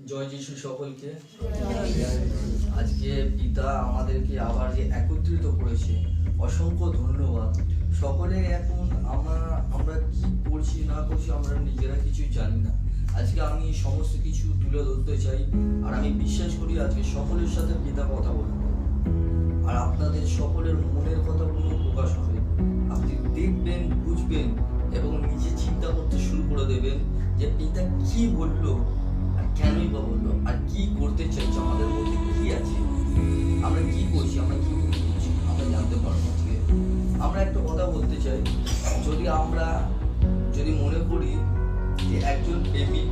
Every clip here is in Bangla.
জয় যিশু সকলকে। আজকে পিতা আমাদেরকে আবার যে একত্রিত করেছে, অসংখ্য ধন্যবাদ। সকলে এখন আমরা কি করছি না করছি আমরা নিজেরা কিছু জানি না। আজকে আমি সমস্ত কিছু তুলে ধরতে চাই, আর আমি বিশ্বাস করি আজকে সকলের সাথে পিতা কথা বলবে, আর আপনাদের সকলের মনের কথাগুলো প্রকাশ হবে। আপনি দেখবেন, বুঝবেন এবং নিজে চিন্তা করতে শুরু করে দেবেন যে পিতা কি বললো, আর কেনই বা বললো, আর কি করতে চাইছে, আমাদের মধ্যে কি আছে, আমরা কি করছি, আমরা কি করছি, আমরা জানতে পারবো। আজকে আমরা একটা কথা বলতে চাই, যদি মনে করি যে একজন প্রেমিক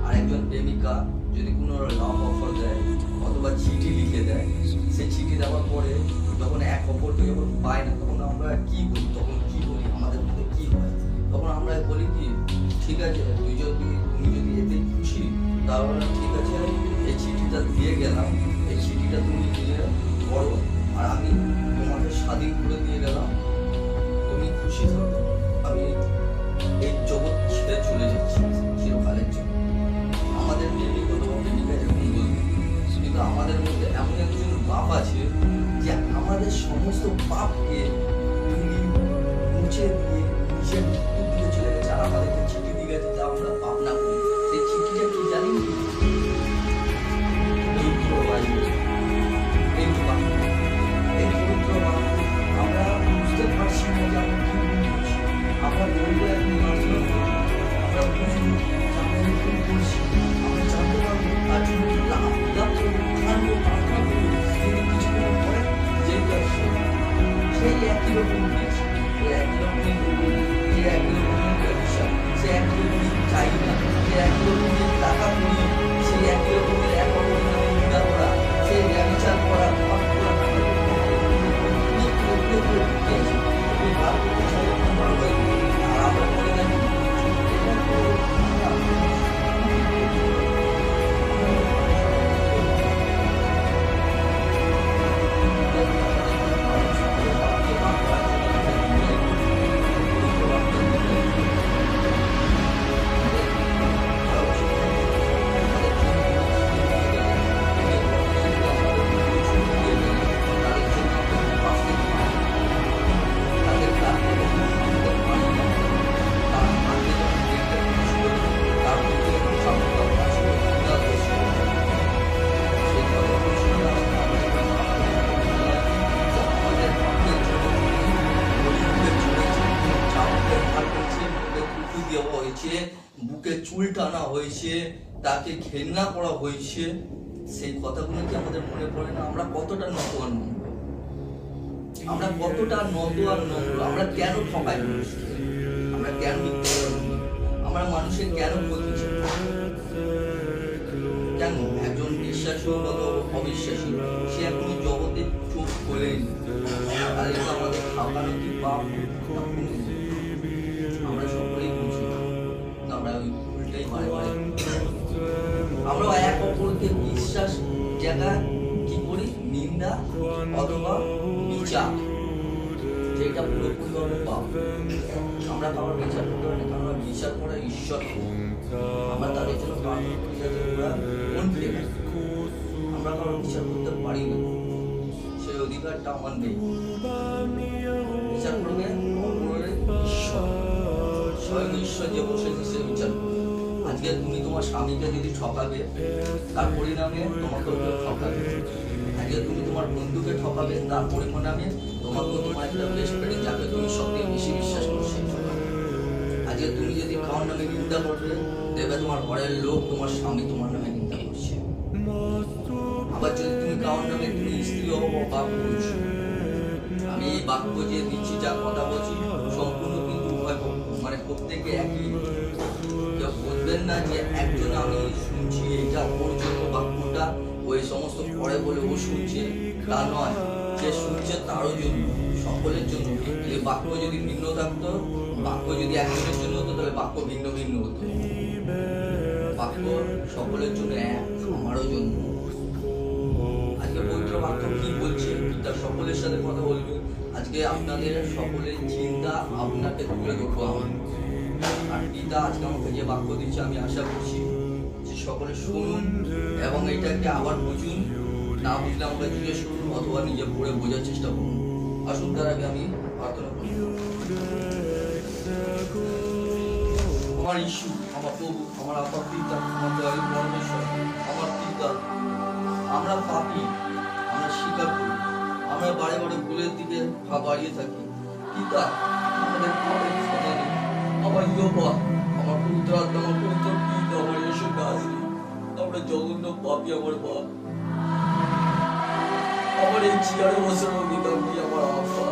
আর একজন প্রেমিকা যদি কোনো লাভ অফার দেয় অথবা চিঠি লিখে দেয়, সে চিঠি দেওয়ার পরে যখন এক অপরকে যখন পায় না, তখন আমরা কি করি, তখন কি বলি, আমাদের মধ্যে কি হয়, তখন আমরা বলি কি ঠিক আছে তুমি যদি এতে খুশি তাহলে ঠিক আছে, এই চিঠিটা দিয়ে গেলাম, এই চিঠিটা তুমি নিয়ে পড়ো, আর আমি তোমাকে স্বাধীন করে দিয়ে গেলাম, তুমি খুশি থাকো, আমি এই জগৎ ছেড়ে চলে যাচ্ছি চিরকালের জন্য। আমাদের প্রেমিক অথবা প্রেমিকা যেমন বলবে, কিন্তু আমাদের মধ্যে এমন একজন বাপ আছে যে আমাদের সমস্ত পাপকে তিনি মুছে দিয়ে নিজের মৃত্যুর দিকে চলে গেছে, আর আমাদেরকে চিঠি দিয়ে গেছে যা আমরা পাপ না করি। সেই চিঠিটা কি জানি, এই পবিত্র বাক্য আমরা বুঝতে পারছি না যে আমরা কি করছি। আমরা বলবো এখন আমরা বুঝবো যে আমরা এরকম করছি, আমরা জানতে পারবো তার জন্য লাভ করবো, প্রার্থনা করবো, কিন্তু কিছুক্ষণ পরে যেটা সেই একই রকম দিয়েছে, সেই একই রকমই করবো, যে একই রকমের ব্যবসা, সে একই রকমের চাহিদা, সে একই রকমের টাকা করি, সেই একই রকমের এক অপরের নামে নিন্দা করা, সেই ব্যবচার করা, পাপ করা, আর আমরা মনে রাখি বুকে চুল টানা হয়েছে, তাকে ঘেন্না করা হয়েছে, সেই কথাগুলো কি আমাদের মনে পড়ে না? আমরা কতটা নত আর নম্র, আমরা কতটা নত আর নম্র, আমরা কেন ঠকাই মানুষকে, আমরা কেন আমরা মানুষের কেন ক্ষতি চাই, কেন একজন বিশ্বাসী হোক অবিশ্বাসী সে এখনো জগতে চোখ খোলেনি, আর এটা আমাদের ঠকানো কি পাপ? আমরা সকলেই বুঝি, আমরা ওই উল্টাই বারে আমরা এক অপরকে বিশ্বাস জায়গায় কি করি, নিন্দা অথবা বিচার, যেটা পুরোপুরিভাবে পাপ। আমরা কারোর বিচার করতে পারি না, কারণ বিচার করা ঈশ্বর, আমরা তাদের জন্য প্রার্থনা করি যাতে ওরা মন ফিরে যায়। আমরা কারোর বিচার করতে পারি না, সেই অধিকারটা আমার নেই। বিচার করবে অপরের ঈশ্বর, স্বয়ং ঈশ্বর যে বসেছে সে বিচার করবে। আজকে তুমি তোমার স্বামীকে যদি ঠকাবে, তার পরিণামে তোমাকে ঠকাবে। আজকে তুমি তোমার বন্ধুকে ঠকাবে, তার পরিণামে তোমাকে তোমার একটা বেস্ট ফ্রেন্ড যাকে তুমি সবথেকে বেশি বিশ্বাস করছো ঠকাবে। আজকে তুমি যদি কারোর নামে নিন্দা করবে, দেখবে তোমার ঘরের লোক, তোমার স্বামী তোমার নামে নিন্দা করছে। আবার যদি তুমি কারোর নামে তুমি স্ত্রী হবো বা পুরুষ, আমি এই বাক্য যে দিচ্ছি, যা কথা বলছি সম্পূর্ণ কিন্তু উভয় মানে প্রত্যেকে একই। কেউ বুঝবেন না যে একজন আমি শুনছি এটা ওর জন্য বাক্যটা ওই সমস্ত পরে বলে ও শুনছে, তা নয়, যে শুনছে তারও জন্য, সকলের জন্য। এই বাক্য যদি ভিন্ন থাকতো, বাক্য যদি একজনের জন্য হতো, তাহলে বাক্য ভিন্ন ভিন্ন হতো। বাক্য সকলের জন্য এক, আমারও জন্য। আজকে পবিত্র বাক্য কি বলছে তার সকলের সাথে কথা বলবে। আজকে আপনাদের সকলের চিন্তা আপনাকে তুলে ধরবো আমার, আর পিতা আজকে আমাকে যে বাক্য দিচ্ছে আমি আশা করছি যে সকলে শুনুন এবং এটাকে আবার বুঝুন, না বুঝলে আমাকে জিজ্ঞেস করুন অথবা নিজে পড়ে বোঝার চেষ্টা করুন। আসুন তার আগে আমি প্রার্থনা করি। আমার ঈশ্বর, আমার প্রভু, আমার আপা পিতা, আমার দয়ালু পরমেশ্বর, আমার পিতা, আমরা পাপী, আমরা স্বীকার করি, আমরা বারে বারে ভুলের দিকে পা বাড়িয়ে থাকি। পিতা, আমাদের পাপের ক্ষমা নেই। আমার ইয়োবা, আমার পবিত্র আত্মা, আমার পবিত্র পিতা, আমার ঈশ্বর নাজরি, আমরা জঘন্য পাপী। আমার বাপ, আমার এই চেয়ারে বসে পিতা, আমার আপা,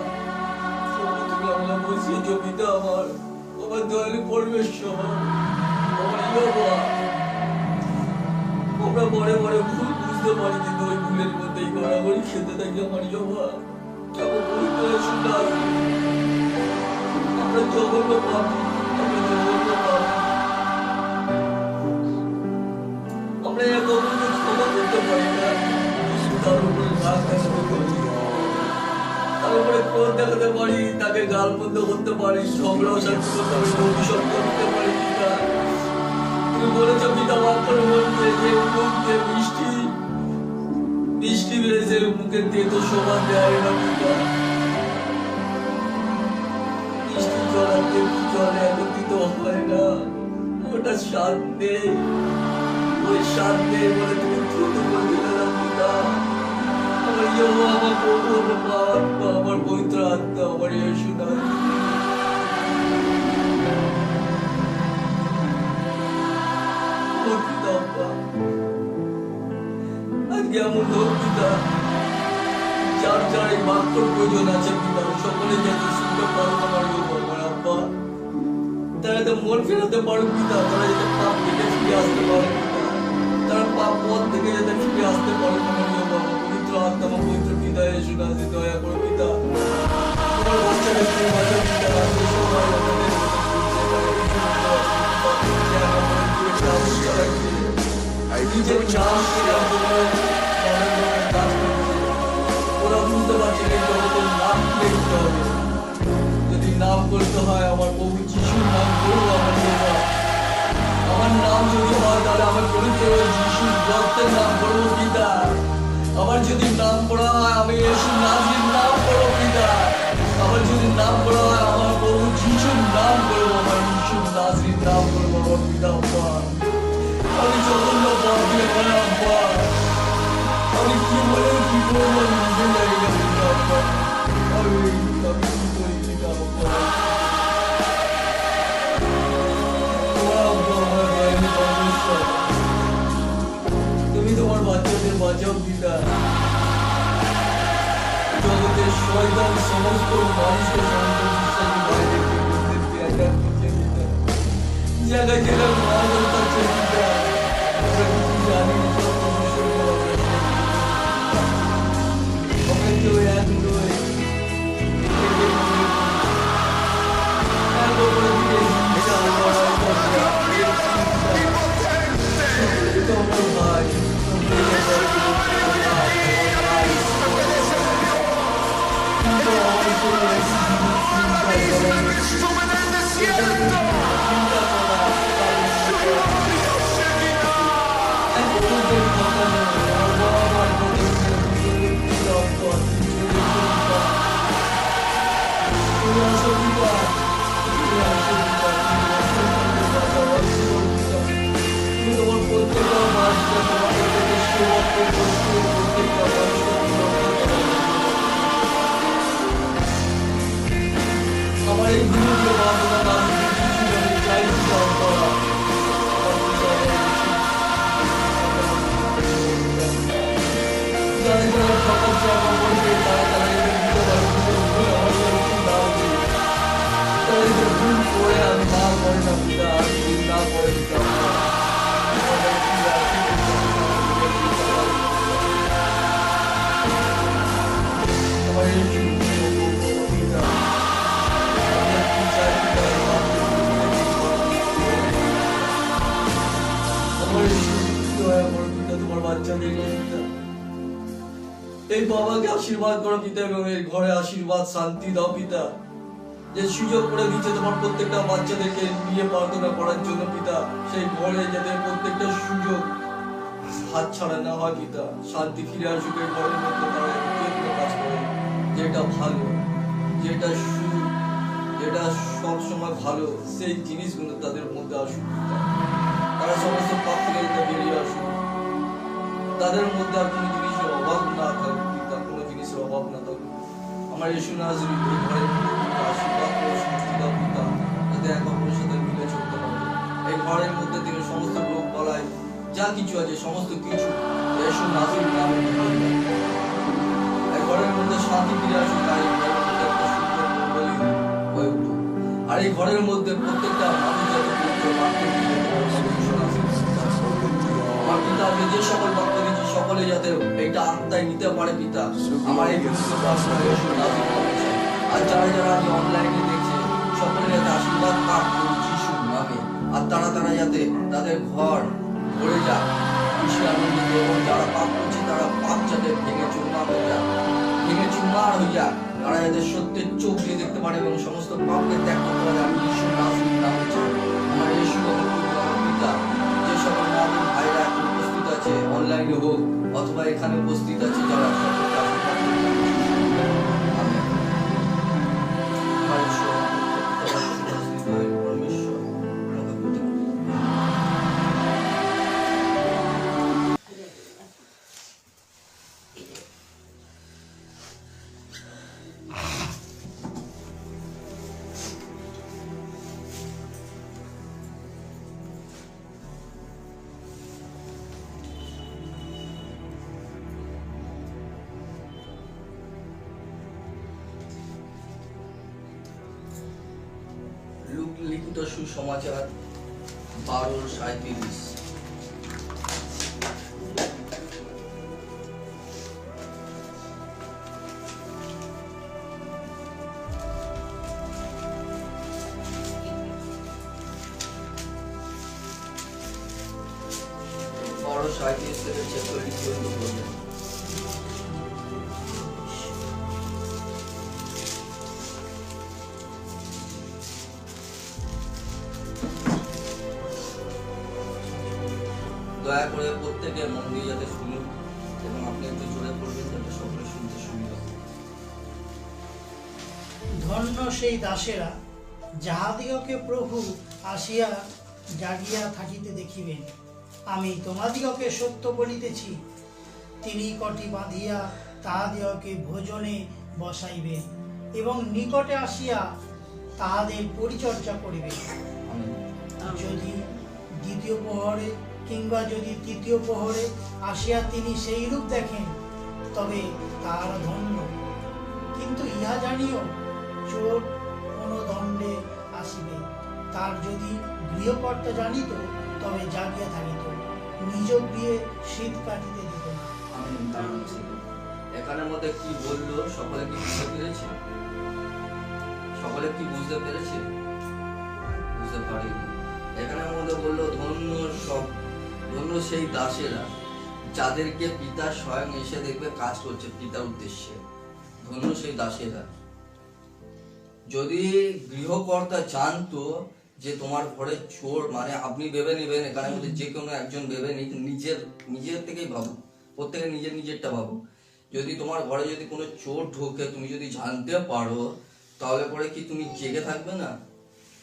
তুমি আমরা বসিয়েছ পিতা, আমার দয়ালু পরমেশ্বর, আমার ইয়োবা, আমরা বড়ে বড়ে ভুল বুঝতে পারি, কিন্তু ওই ভুলের মধ্যেই গড়াগড়ি খেতে থাকি। আমার ইয়োবা, আমরা জঘন্য পাপী, আমরা জঘন্য পাপী, আমরা এক অপরকে ক্ষমা করতে পারি না, তার উপরে রাগ দেখাতে পারি, তার উপরে ক্রোধ দেখাতে পারি, তাকে গাল বন্ধ করতে পারি, ঝগড়া অশান্তি করতে পারি, অভিশাপ করতে পারি। পিতা, তুমি বলেছ পিতা বাক্যের মধ্যে যে মুখ দিয়ে বৃষ্টি বেড়েছে, মুখের দিয়ে তো সমান দেয় না। পিতা, বৃষ্টি জল আর তেমনি জলে একত্রিত হয় না, ওটা স্বাদ নেই, ওই স্বাদ নেই বলে তুমি দ্রুত করে দিলে না। পিতা, আমার ইয়োবা, আমার প্রভু, আমার মা, আমার পবিত্র আত্মা, আমার ইয়েশু নাজরি, আজকে এমন হোক পিতা, যার যার এই বাক্যর প্রয়োজন আছে পিতা, সকলে যাতে শুনতে পারো আমার ইয়োবা, আমার আব্বা, তারা যাতে মন ফেরাতে পারো পিতা, তারা যাতে পাপ থেকে ফিরে আসতে পারে পিতা, তারা পাপ পথ থেকে যাতে ফিরে আসতে পারে। আমার ইয়োবা, আমার পবিত্র আত্মা, আমার পবিত্র পিতা ইয়েশু নাজরি, দয়া করো পিতা, তোমার বাচ্চাকে তুমি বাঁচাও পিতা, আজকে সবাই আমাদের নিজের নাম ওরা বুঝতে পারছে না জগতের নাম লিখতে হবে। যদি নাম করতে হয় আমার প্রভু যিশুর নাম করবো, আমার নাম যদি হয় তাহলে আমার পবিত্র যিশুর রক্তের নাম করবো পিতা। আমার যদি নাম করা হয় আমি ইয়েশু নাজরির নাম করবো পিতা। আমার যদি নাম করা হয় আমার প্রভু যিশুর নাম করবো, আমার ইয়েশু নাজরির নাম করবো। আমার পিতা, আমি জঘন্য পাপী, আমার আব্বা, আমি কি বলে কি করবো নিজে জানি না পিতা। আব্বা, আমি কি করি পিতা? আব্বা, তুমি তোমার বাচ্চাদের বাঁচাও পিতা। জগতের শয়তান সমস্ত মানুষকে জায়গায় জায়গায় মারধর করছে পিতা। আমরা কিছু জানি না, সব সমস্যার আমরা কেউ এক নই, ভাই আমার এই গুরুকে বাঁধনা নাম চাই যারা যারা সকাল চাপা করবে তারা তারা ভুল করে আমি না করে না পিতা, না করে পিতা। আমার এই পিতা তোমার বাচ্চাদের এই বাবাকে আশীর্বাদ করো পিতা, এবং এর ঘরে আশীর্বাদ শান্তি দাও পিতা। যে সুযোগ করে দিচ্ছে তোমার প্রত্যেকটা বাচ্চাদেরকে নিয়ে প্রার্থনা করার জন্য পিতা, সেই ঘরে যাতে প্রত্যেকটা সুযোগ হাত ছাড়া না হয় পিতা, শান্তি ফিরে আসুক এই ঘরের মধ্যে, তারা যেগুলো কাজ করে যেটা ভালো, যেটা যেটা সব সময় ভালো, সেই জিনিসগুলো তাদের মধ্যে আসুক পিতা। তারা সমস্ত পাপ থেকে বেরিয়ে আসুক, তাদের মধ্যে আর কোনো জিনিসের অভাব না থাকুক পিতা, কোনো জিনিসের অভাব না থাকুক। আমার ইয়েশু নাজরীন এই ঘরের মধ্যে আশীর্বাদ করে শান্তি দাও পিতা, যাতে এক অপরের সাথে মিলে চলতে পারে। এই ঘরের মধ্যে থেকে সমস্ত রোগ বালাই যা কিছু আছে সমস্ত কিছু ইয়েশু নাজরীন নামে এই ঘরের মধ্যে শান্তি ফিরে আসুক, আর এই ঘরের মধ্যে একটা সুন্দর মণ্ডলী হয়ে উঠুক। আর এই ঘরের মধ্যে প্রত্যেকটা মানুষ যাতে পবিত্র বাক্যে আমার পিতা, আমি যে সকল বাক্য দিচ্ছি সকলে যাতে এটা আত্মায় নিতে পারে পিতা। আমার এই আর যারা যারা আমি অনলাইনে দেখছে সকলে যাতে আশীর্বাদ পাক করুক যিশুর নামে। আর তারা যাতে তাদের ঘর ভরে যাক খুশি আনন্দিত, এবং যারা পাপ করছে তারা পাপ যাতে ভেঙে চুরমার হয়ে যাক, তারা যাতে সত্যের চোখ দিয়ে দেখতে পারে এবং সমস্ত পাপকে ত্যাগ করতে পারে। আমি যিশুর নামে চাই, আমার যিশু পিতা, যে সকল নামী ভাইরা এখন উপস্থিত আছে অনলাইনে হোক অথবা এখানে উপস্থিত আছে যারা সকলকে আশীর্বাদ লিখিত সুসমাচার 12:37। থেকে 46 পর্যন্ত। দয়া করে প্রত্যেকে মন দিয়ে যাতে শুনুন এবং আপনি একটু জোরে পড়বেন যাতে সকলে শুনতে সুবিধা হয়। ধন্য সেই দাসেরা যাহাদিগকে প্রভু আসিয়া জাগিয়া থাকিতে দেখিবেন। আমি তোমাদিগকে সত্য বলিতেছি, তিনি কটি বাঁধিয়া তাহাদিগকে ভোজনে বসাইবেন এবং নিকটে আসিয়া তাহাদের পরিচর্যা করিবেন। যদি দ্বিতীয় প্রহরে কিংবা যদি তৃতীয় প্রহরে আসিয়া তিনি সেই রূপ দেখেন তবে তাহারা ধন্য। কিন্তু ইহা জানিও, চোর কোন দণ্ডে আসিবে, তার যদি গৃহকর্তা জানিত তবে জাগিয়া থাকিত, নিজ গৃহে শীত কাটিতে দিত না। এখানের মধ্যে কি বললো সকলে কি বুঝতে পেরেছে? সকলে কি বুঝতে পেরেছে? বুঝতে পারিনি। এখানের মধ্যে বললো ধন্য সেই দাসেরা যাদেরকে পিতা স্বয়ং এসে দেখবে কাজ করছে পিতার উদ্দেশ্যে। ধন্য সেই দাসেরা। যদি গৃহকর্তা জানতো যে তোমার ঘরে চোর, মানে আপনি ভেবে নেবেন, এখানে মধ্যে যে কোনো একজন ভেবে নিজের থেকেই ভাবো, প্রত্যেকে নিজেরটা ভাবো। যদি তোমার ঘরে যদি কোনো চোর ঢোকে তুমি যদি জানতে পারো তাহলে পরে কি তুমি জেগে থাকবে না?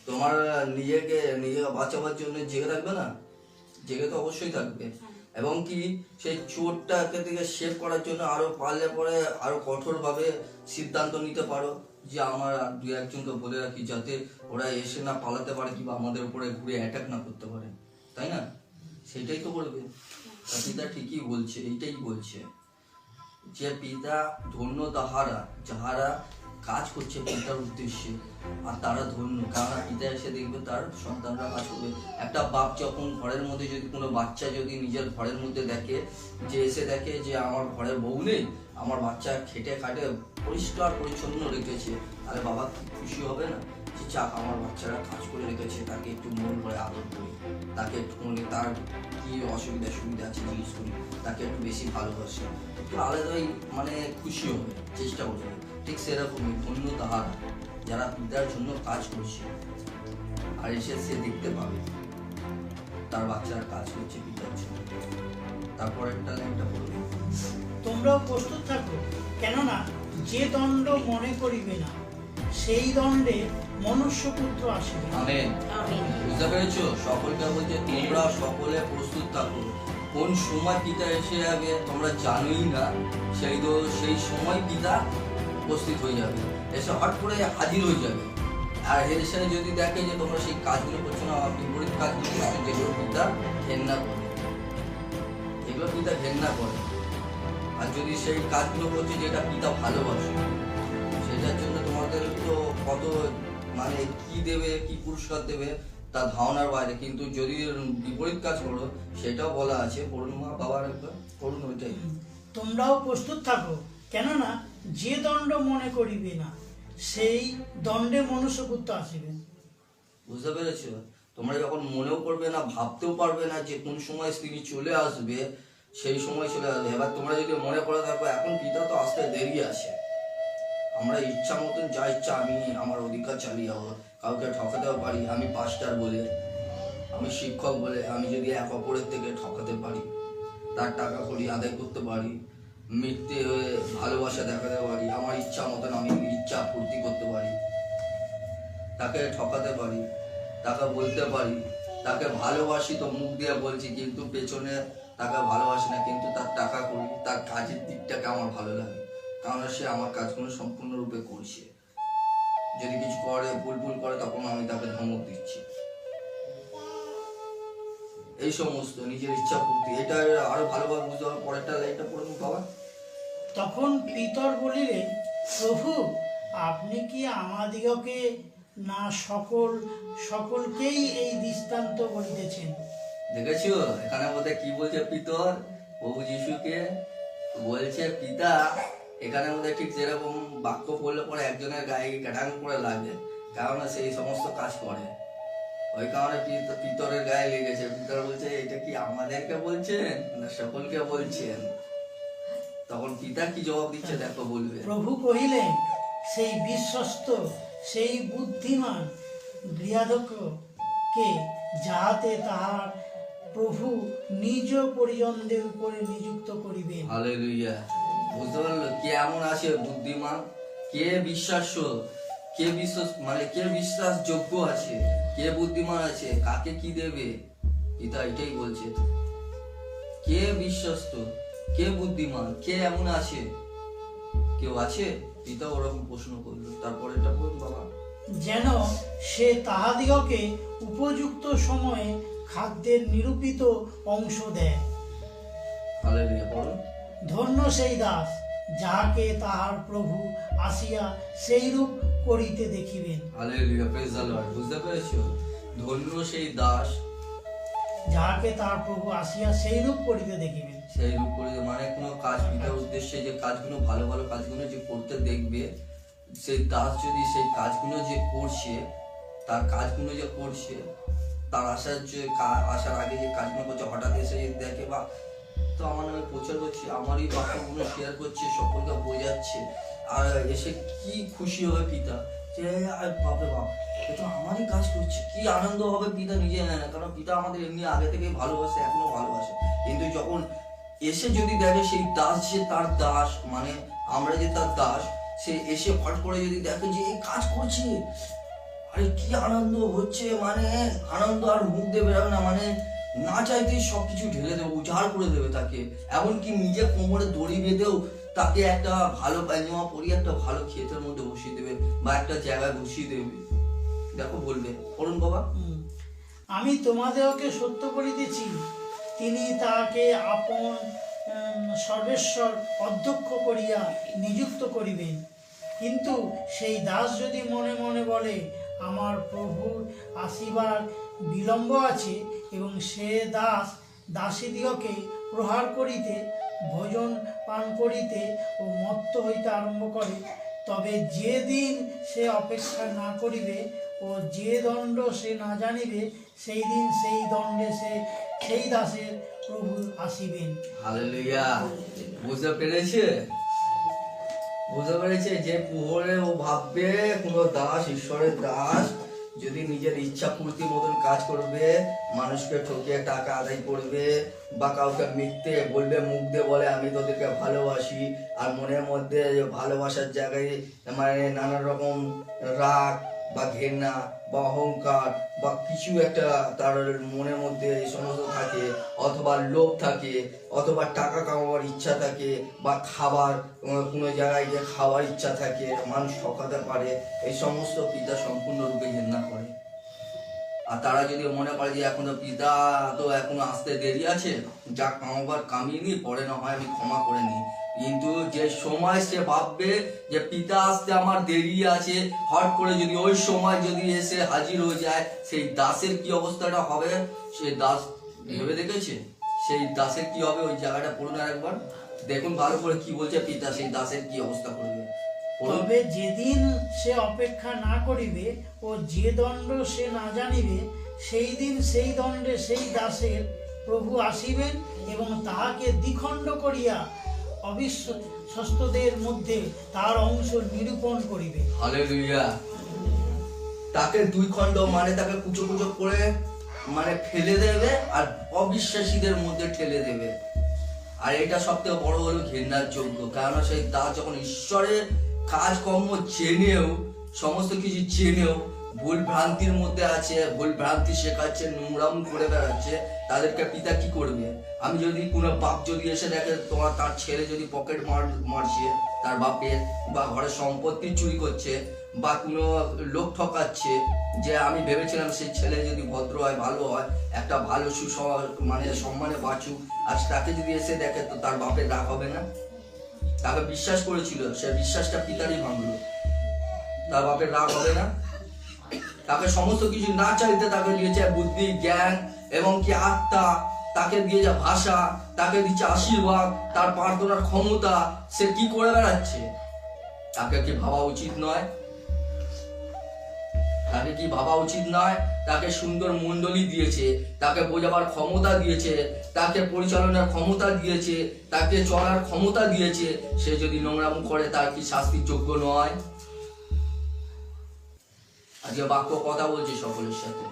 তোমার নিজেকে বাঁচাবার জন্য জেগে থাকবে না? জেগে তো অবশ্যই থাকবে। এবং কি সেই চোরটাকে থেকে সেভ করার জন্য আরো পারলে পরে আরো কঠোরভাবে সিদ্ধান্ত নিতে পারো যে আমার দু একজনকে বলে রাখি যাতে ওরা এসে না পালাতে পারে কিংবা আমাদের উপরে ঘুরে অ্যাটাক না করতে পারে, তাই না? সেটাই তো করবে। পিতা ঠিকই বলছে, এইটাই বলছে যে পিতা ধন্য তাহারা যাহারা কাজ করছে পিতার উদ্দেশ্যে, আর তারা ধন্য, কারণ পিতা এসে দেখবে তার সন্তানরা কাজ করবে। একটা বাপ যখন ঘরের মধ্যে যদি কোনো বাচ্চা যদি নিজের ঘরের মধ্যে দেখে, যে এসে দেখে যে আমার ঘরে বউ নেই, আমার বাচ্চা খেটে খাটে পরিষ্কার পরিচ্ছন্ন রেখেছে, তাহলে বাবা খুশি হবে না যে যাক আমার বাচ্চারা কাজ করে রেখেছে, তাকে একটু মন করে আদর করি, তাকে একটুখানি তার কি সুবিধা আছে জিজ্ঞেস করি, তাকে একটু বেশি ভালোবাসি, একটু আলাদাই মানে খুশি হবে, চেষ্টা করবে। ঠিক সেরকমই ধন্য তাহারা যারা পিতার জন্য কাজ করছে আর এসে সে দেখতে পাবে তার বাচ্চারা কাজ করছে পিতার জন্য। তারপরেরটা লাইনটা বলবো, তোমরাও প্রস্তুত থাকো, কেননা যে দণ্ড মনে করিবে না সেই দণ্ডে মনুষ্যপুত্র আসিবে। আমেন। বুঝতে পেরেছো? সকলকে বলছে তোমরা সকলে প্রস্তুত থাকো। কোন সময় পিতা এসে যাবে তোমরা জানোই না, সেই সময় পিতা উপস্থিত হয়ে যাবে, এসে হট করে হাজির হয়ে যাবে। আর এসে যদি দেখে যে তোমরা সেই কাজগুলো করছো না, বিপরীত কাজগুলো করছো, যেগুলো পিতা ঘেন্না করে, যেগুলো পিতা ঘেন্না করে, আর যদি সেই কাজগুলো করছে যেটা পিতা ভালোবাসে, সেটার জন্য তোমাদের তো কত মানে কি দেবে, কি পুরস্কার দেবে তা ধারণার বাইরে। কিন্তু যদি বিপরীত কাজ করো সেটাও বলা আছে, পড়ুন মা বাবার একবার পড়ুন ওইটাই। তোমরাও প্রস্তুত থাকো, কেননা যে দণ্ড মনে করিবে না সেই দণ্ডে মনুষ্যপুত্র আসিবেন। বুঝতে পেরেছো? তোমরা যখন মনেও করবে না, ভাবতেও পারবে না যে কোন সময় তিনি চলে আসবে, সেই সময় চলে আসবে। এবার তোমরা যদি মনে করে থাকো এখন পিতা তো আসতে দেরি আছে, আমরা ইচ্ছা মতন যা ইচ্ছা আমি আমার অধিকার চালিয়ে যাবো, কাউকে ঠকাতেও পারি, আমি পাস্টার বলে, আমি শিক্ষক বলে আমি যদি এক অপরের থেকে ঠকাতে পারি, তার টাকা করি আদায় করতে পারি, মিথ্যে হয়ে ভালোবাসা দেখাতে পারি, আমার ইচ্ছা মতন আমি ইচ্ছা পূর্তি করতে পারি, তাকে ঠকাতে পারি, তাকে বলতে পারি তাকে ভালোবাসি, তো মুখ দিয়ে বলছি কিন্তু পেছনে তাকে ভালোবাসি না, কিন্তু তার টাকা করি, তার কাজের দিকটাকে আমার ভালো লাগে, কারণ সে আমার কাজগুলো সম্পূর্ণরূপে করছে। যদি কিছু করে ভুল করে তখন আমি তাকে ধমক দিচ্ছি। এই সমস্ত নিজের ইচ্ছা পূর্তি, এটা আরো ভালোভাবে বুঝতে হবে। পরেরটা লাইনটা পড়ে বাবা। তখন পিতর বলিলেন, প্রভু আপনি কি আমাদিগকে না সকলকেই এই দৃষ্টান্ত বলিতেছেন? দেখেছো এখানে মধ্যে কি বলছে পিতর, প্রভু যিশুকে বলছে পিতা। এখানে মধ্যে ঠিক যেরকম বাক্য পড়লে পরে একজনের গায়ে ক্যাটাং করে লাগে, কারণ সেই সমস্ত কাজ করে, ওই কারণে পিতরের গায়ে লেগেছে। পিতর বলছে এটা কি আমাদেরকে বলছেন না সকলকে বলছেন? তখন পিতা কি জবাব দিচ্ছে দেখো, বলবে। প্রভু কহিলেন, সেই বিশ্বস্ত সেই বুদ্ধিমান গৃহাধ্যক্ষকে যাহাতে তাহার প্রভু নিজ পরিজনদের উপরে নিযুক্ত করিবেন। হালেলুয়া। বুঝতে পারলো কে এমন আছে বুদ্ধিমান, কে বিশ্বাস্য, কে বিশ্বাস মানে কে বিশ্বাসযোগ্য আছে, কে বুদ্ধিমান আছে, কাকে কি দেবে, পিতা এটাই বলছে। কে বিশ্বস্ত, কে বুদ্ধিমান, কে এমন আছে, কেউ আছে? পিতা ওরকম প্রশ্ন করলো। তারপরে এটা বলুন বাবা। যেন সে তাহাদিগকে উপযুক্ত সময়ে খাদ্যের নিরূপিত অংশ দেয়। হালেলুয়া পড়ুন। ধন্য সেই দাস যাহাকে তাহার প্রভু আসিয়া সেইরূপ করিতে দেখিবেন। Hallelujah, praise the lord. বুঝতে পেরেছো? ধন্য সেই দাস যাহাকে তাহার প্রভু আসিয়া সেইরূপ করিতে দেখিবেন। সেই রূপ করে মানে কোনো কাজ পিতার উদ্দেশ্যে যে কাজগুলো ভালো ভালো কাজগুলো যে করতে দেখবে, সেই দাস যদি সেই কাজগুলো যে করছে, তার কাজগুলো যে করছে, তার আসার আগে যে কাজগুলো করছে, হঠাৎ এসে যদি দেখে বা তো আমার নামে প্রচার করছে, আমারই বাক্যগুলো শেয়ার করছে, সকলকে বোঝাচ্ছে, আর এসে কি খুশি হবে পিতা যে বাপরে বাপ এ তো আমারই কাজ করছে, কি আনন্দ হবে পিতা নিজে নেয় না, কারণ পিতা আমাদের এমনি আগে থেকেই ভালোবাসে, এখনো ভালোবাসে। কিন্তু যখন এসে যদি দেখে সেই দাস যে তার দাস, মানে আমরা যে তার দাস, সে এসে হট করে যদি দেখে যে এই কাজ করছে, আরে কি আনন্দ হচ্ছে, মানে আনন্দ আর মুখ দিয়ে বেরোবে না, মানে না চাইতেই সবকিছু ঢেলে দেবে, উজাড় করে দেবে তাকে। এমনকি নিজে কোমরে দড়ি বেঁধেও তাকে একটা ভালো পায়জামা পরিয়ে একটা ভালো ক্ষেতের মধ্যে বসিয়ে দেবে বা একটা জায়গায় বসিয়ে দেবে। দেখো বলবে পড়ুন বাবা। আমি তোমাদেরকে সত্য বলিতেছি, তিনি তাহাকে আপন সর্বেশ্বর অধ্যক্ষ করিয়া নিযুক্ত করিবেন। কিন্তু সেই দাস যদি মনে মনে বলে, আমার প্রভুর আসিবার বিলম্ব আছে, এবং সে দাসীদিগকে প্রহার করিতে, ভোজন পান করিতে ও মত্ত হইতে আরম্ভ করে, তবে যে দিন সে অপেক্ষা না করিবে ও যে দণ্ড সে না জানিবে, সেই দিন সেই দণ্ডে সেই দাসের প্রভু আসিবেন। হালেলুয়া। বুঝতে পেরেছে? বুঝতে পেরেছে যে পুহরে ও ভাববে কোনো দাস, ঈশ্বরের দাস যদি নিজের ইচ্ছা পূর্তি মতন কাজ করবে, মানুষকে ঠকিয়ে টাকা আদায় করবে বা কাউকে মিথ্যে বলবে, মুখ দিয়ে বলে আমি তোদেরকে ভালোবাসি, আর মনের মধ্যে ভালোবাসার জায়গায় মানে নানা রকম রাগ বা ঘৃণা বা অহংকার বা কিছু একটা তার মনের মধ্যে এই সমস্ত থাকে, অথবা লোভ থাকে, অথবা টাকা কামাবার ইচ্ছা থাকে, বা খাবার কোনো জায়গায় গিয়ে খাওয়ার ইচ্ছা থাকে, মানুষ ঠকাতে পারে, এই সমস্ত পিতা সম্পূর্ণরূপে ঘৃণা করে। আর তারা যদি মনে করে যে এখনো পিতা তো এখনো আসতে দেরি আছে, যা কামাবার কামিয়ে নি, পরে না হয় আমি ক্ষমা করে নিই, কিন্তু যে সময় সে ভাববে যে পিতা আসতে আমার দেরি আছে, হট করে যদি ওই সময় যদি এসে হাজির হয়ে যায়, সেই দাসের কি অবস্থাটা হবে? সেই দাস ভেবে দেখেছে সেই দাসের কি হবে? ওই জায়গাটা পড়ুন আর একবার, দেখুন ভালো করে কি বলছে পিতা সেই দাসের কি অবস্থা করবে। তবে যেদিন সে অপেক্ষা না করিবে ও যে দণ্ড সে না জানিবে, সেই দিন সেই দণ্ডে সেই দাসের প্রভু আসিবেন এবং তাহাকে দ্বিখণ্ড করিয়া অবিশ্বস্তদের মধ্যে তার অংশ নিরূপণ করিবে। হালেলুয়া। তাকে দুই খণ্ড মানে তাকে কুচো কুচো করে মানে ফেলে দেবে আর অবিশ্বাসীদের মধ্যে ঠেলে দেবে। আর এটা সবথেকে বড় হলো ঘৃণার যোগ্য, কারণ সেই দাস যখন ঈশ্বরের কাজকর্ম জেনেও, সমস্ত কিছু জেনেও ভুল ভ্রান্তির মধ্যে আছে, ভুল ভ্রান্তি শেখাচ্ছে, নোংরাম করে বেড়াচ্ছে, তাদেরকে পিতা কি করবে? আমি যদি কোনো বাপ যদি এসে দেখে তার ছেলে যদি পকেট মারছে তার বাপের, বা ঘরের সম্পত্তি চুরি করছে, বা কোনো লোক ঠকাচ্ছে, যে আমি ভেবেছিলাম সেই ছেলে যদি ভদ্র হয়, ভালো হয়, একটা ভালো মানে সম্মানে বাঁচুক, আর তাকে যদি এসে দেখে তো তার বাপের রাগ হবে না? তাকে বিশ্বাস করেছিল, সে বিশ্বাসটা পিতারই ভাঙলো, তার বাপের রাগ হবে না? তাকে সমস্ত কিছু না চাইতে তাকে দিয়েছে বুদ্ধি, জ্ঞান এবং কি আত্মা, তাকে দিয়েছে ভাষা, তাকে দিচ্ছে আশীর্বাদ, তার প্রার্থনার ক্ষমতা, সে কি করে বেড়াচ্ছে? তাকে কি ভাবা উচিত নয়? তাকে কি ভাবা উচিত নয়? তাকে সুন্দর মণ্ডলী দিয়েছে, তাকে বোঝাবার ক্ষমতা দিয়েছে, তাকে পরিচালনার ক্ষমতা দিয়েছে, তাকে চলার ক্ষমতা দিয়েছে, সে যদি নোংরাম করে তার কি শাস্তির যোগ্য নয়? আজকে বাক্য কথা বলছি সকলের সাথে।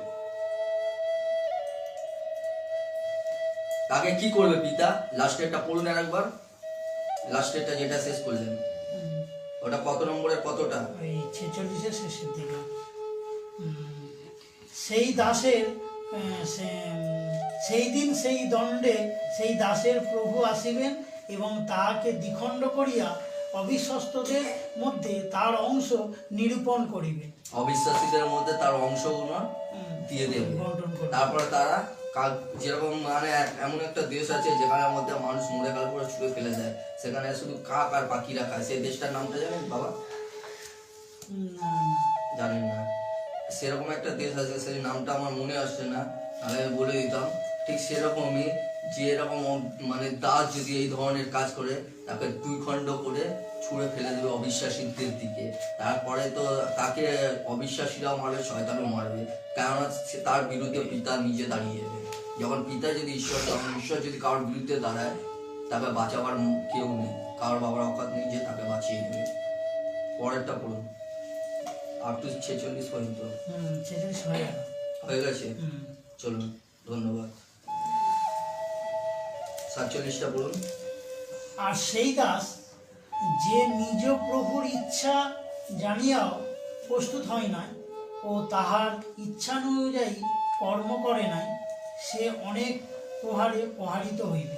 তাকে কি করবে পিতা? লাস্টেরটা পড়ুন আর একবার, লাস্টেরটা যেটা শেষ করলেন, ওটা কত নম্বরের কতটা? ওই 46-এর শেষের দিকে। সেই দাসের সেই দিন সেই দণ্ডে সেই দাসের প্রভু আসিবেন এবং তাহাকে দ্বিখণ্ড করিয়া অবিশ্বস্তদের মধ্যে তার অংশ নিরূপণ করিবে। অবিশ্বাসীদের মধ্যে তার অংশগুলো দিয়ে দেবে। তারপরে তারা যেরকম মানে এমন একটা দেশ আছে যেখানের মধ্যে মানুষ মরে গেল করে ছুঁড়ে ফেলে দেয়, সেখানে শুধু কাক আর পাখিরা খায়, সেই দেশটার নামটা জানেন বাবা? জানেন না? সেরকম একটা দেশ আছে, সেই নামটা আমার মনে আসছে না, আমি বলে দিতাম। ঠিক সেরকমই যে এরকম মানে দাস যদি এই ধরনের কাজ করে, তাকে দুই খণ্ড করে ছুঁড়ে ফেলে দেবে অবিশ্বাসীদের দিকে। তারপরে তো তাকে অবিশ্বাসীরাও মারবে, শয়তানও মারবে, কেননা তার বিরুদ্ধে পিতা নিজে দাঁড়িয়ে যাবে। যখন পিতা যদি ঈশ্বর যদি কারোর বিরুদ্ধে দাঁড়ায়, তাকে বাঁচাবার কেউ নেই, কারোর বাবার অকাত নেই যে তাকে বাঁচিয়ে নেবে। পরেরটা পড়ুন, আপ টু 46 পর্যন্ত। 46 হয়ে গেছে? চলুন, ধন্যবাদ। 47টা বলুন। আর সেই দাস যে নিজ প্রভুর ইচ্ছা জানিয়াও প্রস্তুত হয় নাই ও তাহার ইচ্ছানুযায়ী কর্ম করে নাই, সে অনেক প্রহারে প্রহারিত হইবে।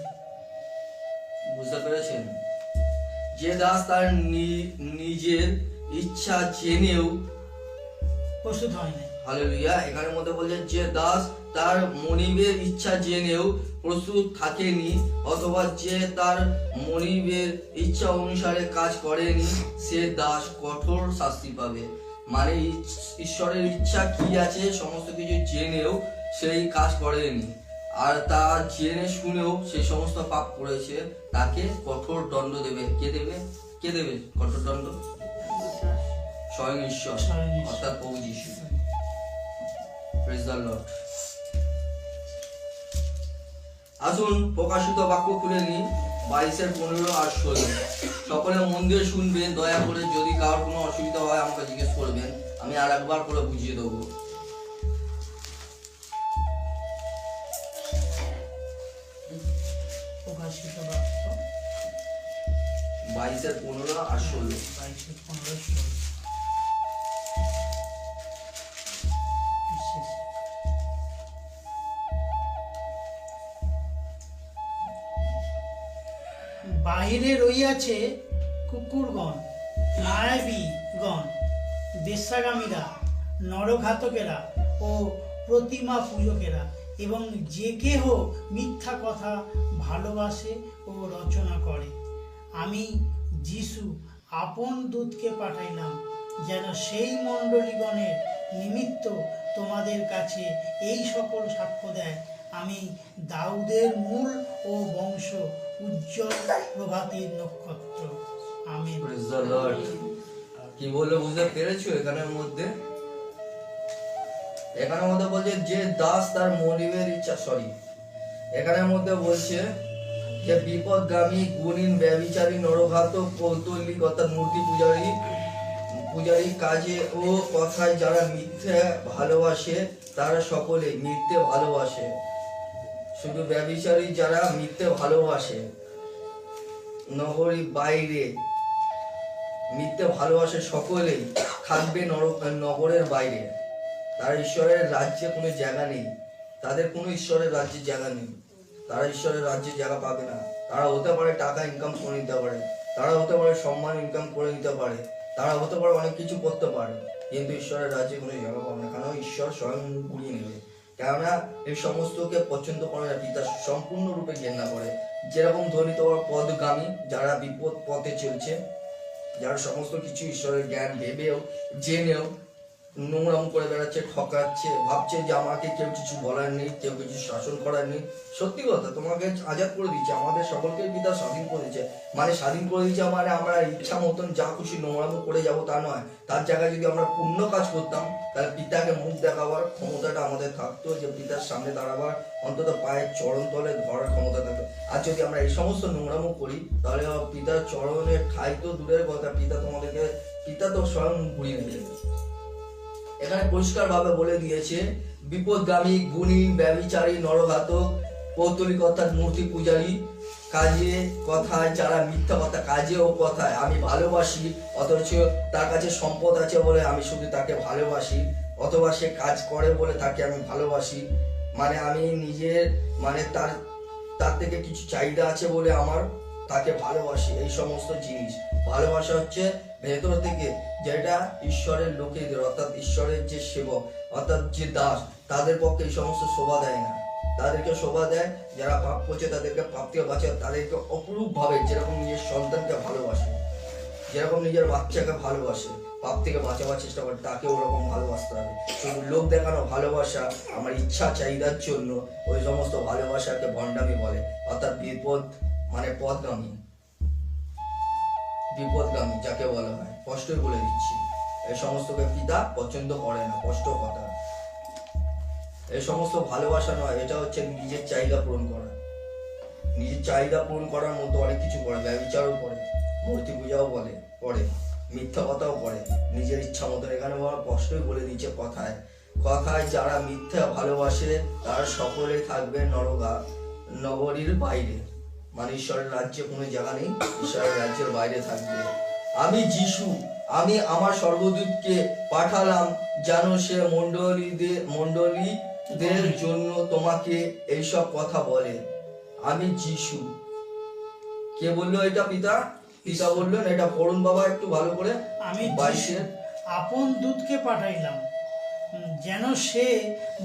বুঝতে পেরেছেন? যে দাস তার নিজের ইচ্ছা জেনেও প্রস্তুত হয় নাই। হালেলুয়া। এখানের মধ্যে বলছে যে দাস তার মনিবের ইচ্ছা জেনেও প্রস্তুত থাকেনি, অথবা যে তার মনিবের ইচ্ছা অনুসারে কাজ করেনি, সে দাস কঠোর শাস্তি পাবে। মানে ঈশ্বরের ইচ্ছা কি আছে সমস্ত কিছু জেনেও সেই কাজ করেনি, আর তা জেনে শুনেও সেই সমস্ত পাপ করেছে, তাকে কঠোর দণ্ড দেবে। কে দেবে? কে দেবে কঠোর দণ্ড? স্বয়ং ঈশ্বর, অর্থাৎ প্রভু যিশু। Praise the lord. আসুন প্রকাশিত বাক্য খুলে নিই 22-15 আর 16 সকলে মন দিয়ে শুনবেন দয়া করে। যদি কারোর কোনো অসুবিধা হয় আমাকে জিজ্ঞেস করবেন, আমি আর একবার করে বুঝিয়ে দেবো। প্রকাশিত বাক্য 22-15 আর 16। 22-15-16 বাহিরে রইয়াছে কুকুরগণ, মায়াবীগণ, বেশ্যাগামীরা, নরঘাতকেরা ও প্রতিমা পূজকেরা, এবং যে কেহ মিথ্যা কথা ভালোবাসে ও রচনা করে। আমি যিশু আপন দূতকে পাঠাইলাম, যেন সেই মণ্ডলীগণের নিমিত্ত তোমাদের কাছে এই সকল সাক্ষ্য দেয়। আমি দাউদের মূল ও বংশ, উজ্জ্বল প্রভাতীর নক্ষত্র। আমেন। Praise the Lord। কি বলে বুঝতে পেরেছো? এখানের মধ্যে বলছে যে দাস তার মনিবের ইচ্ছা, এখানের মধ্যে বলছে যে বিপদগামী, গুণীন, ব্যভিচারী, নরঘাতক, কৌতলিক অর্থাৎ মূর্তি পূজারী কাজে ও কথায় যারা মিথ্যে ভালোবাসে তারা সকলেই মিথ্যে ভালোবাসে। শুধু ব্যভিচারী যারা মিথ্যে ভালোবাসে, নগরী বাইরে মিথ্যে ভালোবাসে, সকলেই থাকবে নগরের বাইরে। তারা ঈশ্বরের রাজ্যে কোনো জায়গা নেই, তাদের কোনো ঈশ্বরের রাজ্যে জায়গা নেই, তারা ঈশ্বরের রাজ্যে জায়গা পাবে না। তারা হতে পারে টাকা ইনকাম করে নিতে পারে, তারা হতে পারে সম্মান ইনকাম করে নিতে পারে, তারা হতে পারে অনেক কিছু করতে পারে, কিন্তু ঈশ্বরের রাজ্যে কোনো জায়গা পাবে না। কারণ ঈশ্বর স্বয়ং ঘুরিয়ে নেবে। কেননা এই সমস্তকে পছন্দ করে না, পিতা সম্পূর্ণরূপে ঘেন্না করে। যেরকম ধনী তোমার পদগামী, যারা বিপদ পথে চলছে, যারা সমস্ত কিছু ঈশ্বরের জ্ঞান ভেবেও জেনেও নোংরাম করে বেড়াচ্ছে, ঠকাচ্ছে, ভাবছে যে আমাকে কেউ কিছু বলার নেই, কেউ কিছু শাসন করার নেই। সত্যি কথা, তোমাকে আজাদ করে দিচ্ছে, আমাদের সকলকে পিতা স্বাধীন করে দিচ্ছে। মানে স্বাধীন করে দিচ্ছে মানে আমরা ইচ্ছা মতন যা খুশি নোংরাম করে যাব তা নয়। তার জায়গায় যদি আমরা পূর্ণ কাজ করতাম, তাহলে পিতাকে মুখ দেখাবার ক্ষমতাটা আমাদের থাকতো, যে পিতার সামনে দাঁড়াবার, অন্তত পায়ের চরণ তলে ধরার ক্ষমতা থাকতো। আর যদি আমরা এই সমস্ত নোংরামো করি, তাহলে পিতার চরণে ঠাই তো দূরের কথা, পিতা তো স্বয়ং ঘুরিয়ে নেবে। এখানে পরিষ্কার ভাবে বলে দিয়েছে বিপদগামী, গুণীন, ব্যভিচারী, নরঘাতক, পৌত্তলিক অর্থাৎ মূর্তি পূজারী, কাজে কথায় যারা মিথ্যা কথা, কাজে ও কথায় আমি ভালোবাসি, অথচ তার কাছে সম্পদ আছে বলে আমি শুধু তাকে ভালোবাসি, অথবা সে কাজ করে বলে তাকে আমি ভালোবাসি, মানে আমি নিজের মানে তার থেকে কিছু চাহিদা আছে বলে আমার তাকে ভালোবাসি। এই সমস্ত জিনিস ভালোবাসা হচ্ছে ভেতর থেকে, যেটা ঈশ্বরের লোকেদের অর্থাৎ ঈশ্বরের যে সেবক অর্থাৎ যে দাস, তাদের পক্ষে এই সমস্ত শোভা দেয় না। তাদেরকে শোভা দেয় যারা পাপ করছে, তাদেরকে পাপ থেকে বাঁচায়, তাদেরকে অপরূপ ভাবে যেরকম নিজের সন্তানকে ভালোবাসে, যেরকম নিজের বাচ্চাকে ভালোবাসে, পাপ থেকে বাঁচাবার চেষ্টা করে, তাকে ওরকম ভালোবাসতে হবে। শুধু লোক দেখানো ভালোবাসা, আমার ইচ্ছা চাহিদার জন্য, ওই সমস্ত ভালোবাসাকে ভণ্ডামি বলে। অর্থাৎ বিপদগামী যাকে বলা হয়, কষ্টই বলে দিচ্ছি, এই সমস্তকে পিতা পছন্দ করে না। কষ্ট কথা, এই সমস্ত ভালোবাসা নয়, এটা হচ্ছে নিজের চাহিদা পূরণ করা। নিজের চাহিদা পূরণ করার মতো অনেক কিছু করে, ব্যভিচারও করে, মূর্তি পূজাও করে, মিথ্যা কথাও করে, নিজের ইচ্ছা মতো। এখানে কষ্টই বলে দিচ্ছে কথায় যারা মিথ্যা ভালোবাসে তারা সকলে থাকবে নগরীর বাইরে। মানে ঈশ্বরের রাজ্যে কোনো জায়গা নেই, ঈশ্বরের রাজ্যের বাইরে থাকবে। আমি যিশু, আমি আমার স্বর্গদূতকে পাঠালাম যেন সে মণ্ডলীদের জন্য তোমাকে এইসব কথা বলে। আমি যিশু, কে বললো এটা? পিতা বললেন। এটা পড়ুন বাবা একটু ভালো করে। আমি আপন দূতকে পাঠাইলাম যেন সে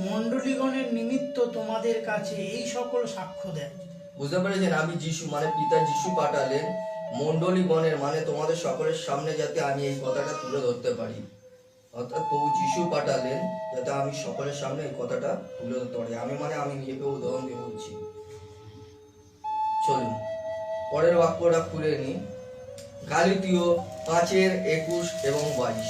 মণ্ডলীগণের নিমিত্ত তোমাদের কাছে এই সকল সাক্ষ্য দেয়। বুঝতে পেরেছেন? আমি যিশু মানে পিতা যিশু পাঠালেন মণ্ডলীগণের, মানে তোমাদের সকলের সামনে, যাতে আমি এই কথাটা তুলে ধরতে পারি। অর্থাৎ প্রভু যিশু পাঠালেন যাতে আমি সকলের সামনে এই কথাটা তুলে ধরতে পারি। আমি নিজেকে উদাহরণ দিয়ে বলছি। চলুন পরের বাক্যটা খুলে নি। গালাতীয় 5:21 এবং 22।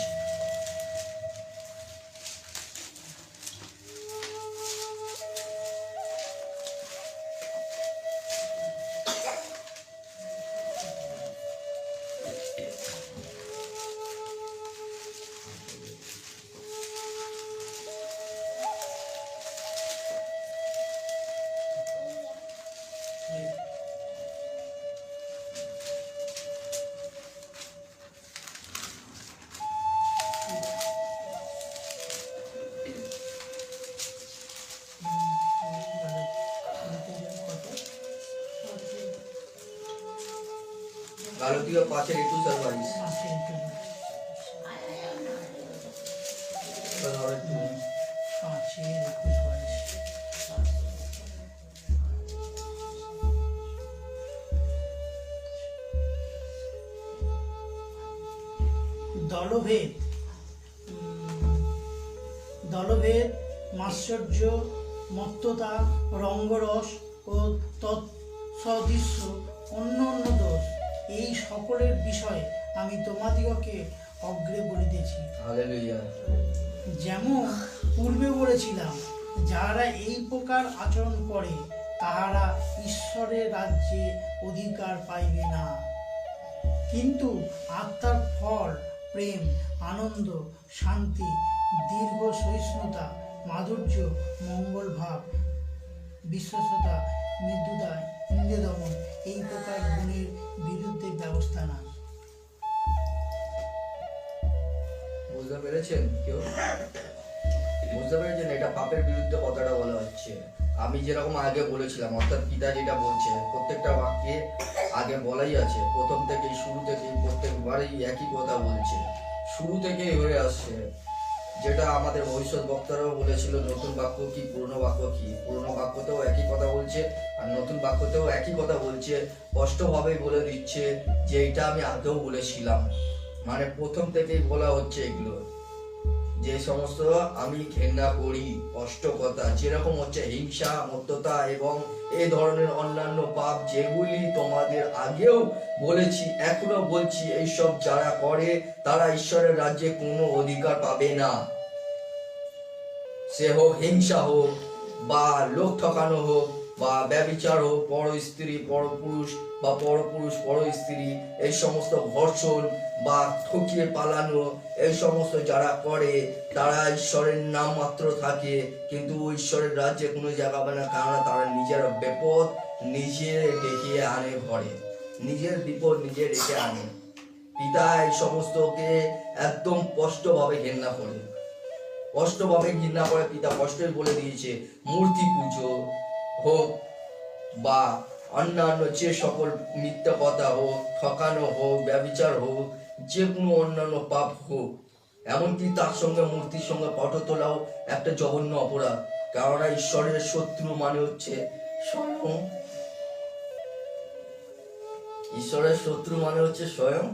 গালাতীয় 5:21-22। আচ্ছা, একটু এটা ধরো একটু। 5:21-22। দলভেদ, দলভেদ, মাৎসর্য, মত্ততা, রঙ্গরস ও তৎসদৃশ্য অন্য অন্য দোষ, এই সকলের বিষয়ে আমি তোমাদিগকে অগ্রে বলিতেছি। হালেলুয়া। যেমন পূর্বে বলেছিলাম, যাহারা এই প্রকার আচরণ করে তাহারা ঈশ্বরের রাজ্যে অধিকার পাইবে না। কিন্তু আত্মার ফল প্রেম, আনন্দ, শান্তি, দীর্ঘ সহিষ্ণুতা, মাধুর্য, মঙ্গল ভাব, বিশ্বস্ততা, মৃদুতা, ইন্দ্রিয় দমন, এই প্রকার গুণের বিরুদ্ধে ব্যবস্থা না। বুঝতে পেরেছেন কেউ? বুঝতে পেরেছেন এটা পাপের বিরুদ্ধে কথাটা বলা হচ্ছে। আমি যেরকম আগে বলেছিলাম, অর্থাৎ পিতা যেটা বলছে প্রত্যেকটা বাক্যে আগে বলাই আছে, প্রথম থেকেই শুরু থেকেই প্রত্যেকবারই একই কথা বলছে, শুরু থেকেই হয়ে আসছে। যেটা আমাদের ভবিষ্যৎ বক্তারাও বলেছিল, নতুন বাক্য কি পুরনো বাক্য কি, পুরনো বাক্যতেও একই কথা বলছে আর নতুন বাক্যতেও একই কথা বলছে, স্পষ্টভাবেই বলে দিচ্ছে যে এটা আমি আগেও বলেছিলাম। মানে প্রথম থেকেই বলা হচ্ছে এগুলো, যে সমস্ত আমি ঘেন্না করি, স্পষ্ট কথা, যেরকম হচ্ছে হিংসা, মত্ততা এবং এই ধরনের অন্যান্য পাপ, যেগুলি তোমাদের আগেও বলেছি এখনো বলছি, এইসব যারা করে তারা ঈশ্বরের রাজ্যে কোনো অধিকার পাবে না। সে হোক হিংসা হোক, বা লোক ঠকানো হোক, বা ব্যভিচার হোক, পর স্ত্রী পরপুরুষ বা পরপুরুষ পর স্ত্রী, এই সমস্ত ধর্ষণ বা ঠকিয়ে পালানো, এই সমস্ত যারা করে তারা ঈশ্বরের নাম মাত্র থাকে, কিন্তু ঈশ্বরের রাজ্যে কোনো জায়গা পাবে না। কারণ তারা নিজের বিপদ নিজে ডেকে আনে ঘরে, নিজের বিপদ নিজে ডেকে আনে। পিতা এই সমস্তকে একদম স্পষ্টভাবে ঘৃণা করে, স্পষ্টভাবে ঘৃণা করে। পিতা স্পষ্টই বলে দিয়েছে, মূর্তি পুজো হোক বা অন্যান্য যে সকল মিথ্যা কথা হোক, ঠকানো হোক, ব্যভিচার হোক, যে কোনো অন্যান্য পাপ হোক, এমনকি তার সঙ্গে মূর্তির সঙ্গে ফটো তোলাও একটা জঘন্য অপরাধ। কারণ ঈশ্বরের শত্রু মানে হচ্ছে স্বয়ং, ঈশ্বরের শত্রু মানে হচ্ছে স্বয়ং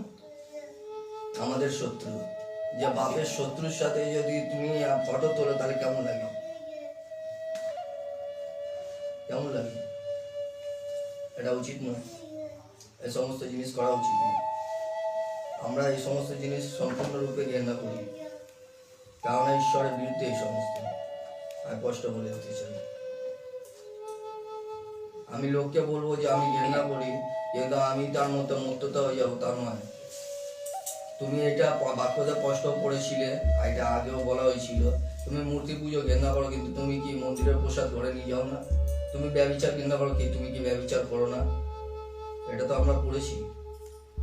আমাদের শত্রু। যে বাপের শত্রুর সাথে যদি তুমি ফটো তোলো তাহলে কেমন লাগে? কেমন লাগে? এটা উচিত নয়, এই সমস্ত জিনিস করা উচিত নয়। আমরা এই সমস্ত জিনিস সম্পূর্ণরূপে ঘৃণা করি, কারণ ঈশ্বরের বিরুদ্ধে এই সমস্ত। আর কষ্ট বলে দিতে চাই, আমি লোককে বলবো যে আমি ঘৃণা করি, কিন্তু আমি তার মধ্যে মুক্ততা হয়ে যাবো তা নয়। তুমি এটা বাক্যতে কষ্ট পড়েছিলে, এটা আগেও বলা হয়েছিল, তুমি মূর্তি পুজো ঘৃণা করো, কিন্তু তুমি কি মন্দিরের প্রসাদ ঘরে নিয়ে যাও না? তুমি ব্যভিচার ঘৃণা করো, কি তুমি কি ব্যভিচার করো না? এটা তো আমরা পড়েছি।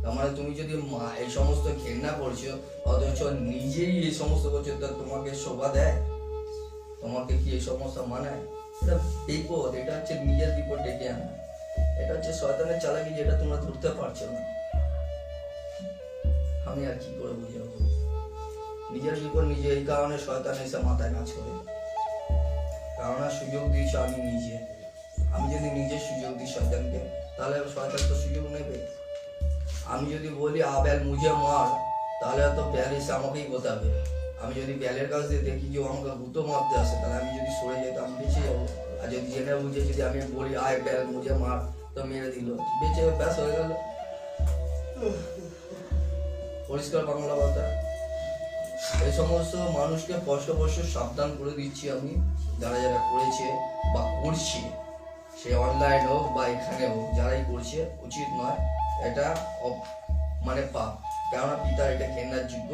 তার মানে তুমি যদি এই সমস্ত ঘৃণা করছো অথচ নিজেই এই সমস্ত করছো, তা তোমাকে শোভা দেয়? তোমাকে কি এই সমস্ত মানায়? এটা বিপদ, এটা হচ্ছে নিজের বিপদ ডেকে আনা, এটা হচ্ছে শয়তানের চালাকি, যেটা তোমরা ধরতে পারছো না। আমি আর কি করে বুঝাবো? নিজের বিপদ নিজে, এই কারণে শয়তান এসে মাথায় কাজ করে। কারণ সুযোগ দিয়েছি আমি নিজে। আমি যদি নিজে সুযোগ দিই শয়তানকে, তাহলে শয়তান তো সুযোগ নেবে। আমি যদি বলি আবেল মুঝে মার, তাহলে তো বেল এসে আমাকেই গোতাবে। আমি যদি বেলের কাছ দিয়ে দেখি যে আমাকে গুঁতো মারতে আসে, তাহলে আমি যদি সরে যাই তো আমি বেঁচে যাবো। আর যদি জেনে বুঝে যদি আমি বলি আয় বেল মুঝে মার, তো মেরে দিল, বেঁচে ব্যাস হয়ে গেল। পরিষ্কার বাংলা কথা। এই সমস্ত মানুষকে স্পষ্ট সাবধান করে দিচ্ছি আমি, যারা যারা করেছে বা করছে, সে অনলাইন হোক বা এখানে হোক, যারাই করছে উচিত নয়, এটা মানে পাপ। কেননা পিতার এটা ঘেন্নার যোগ্য।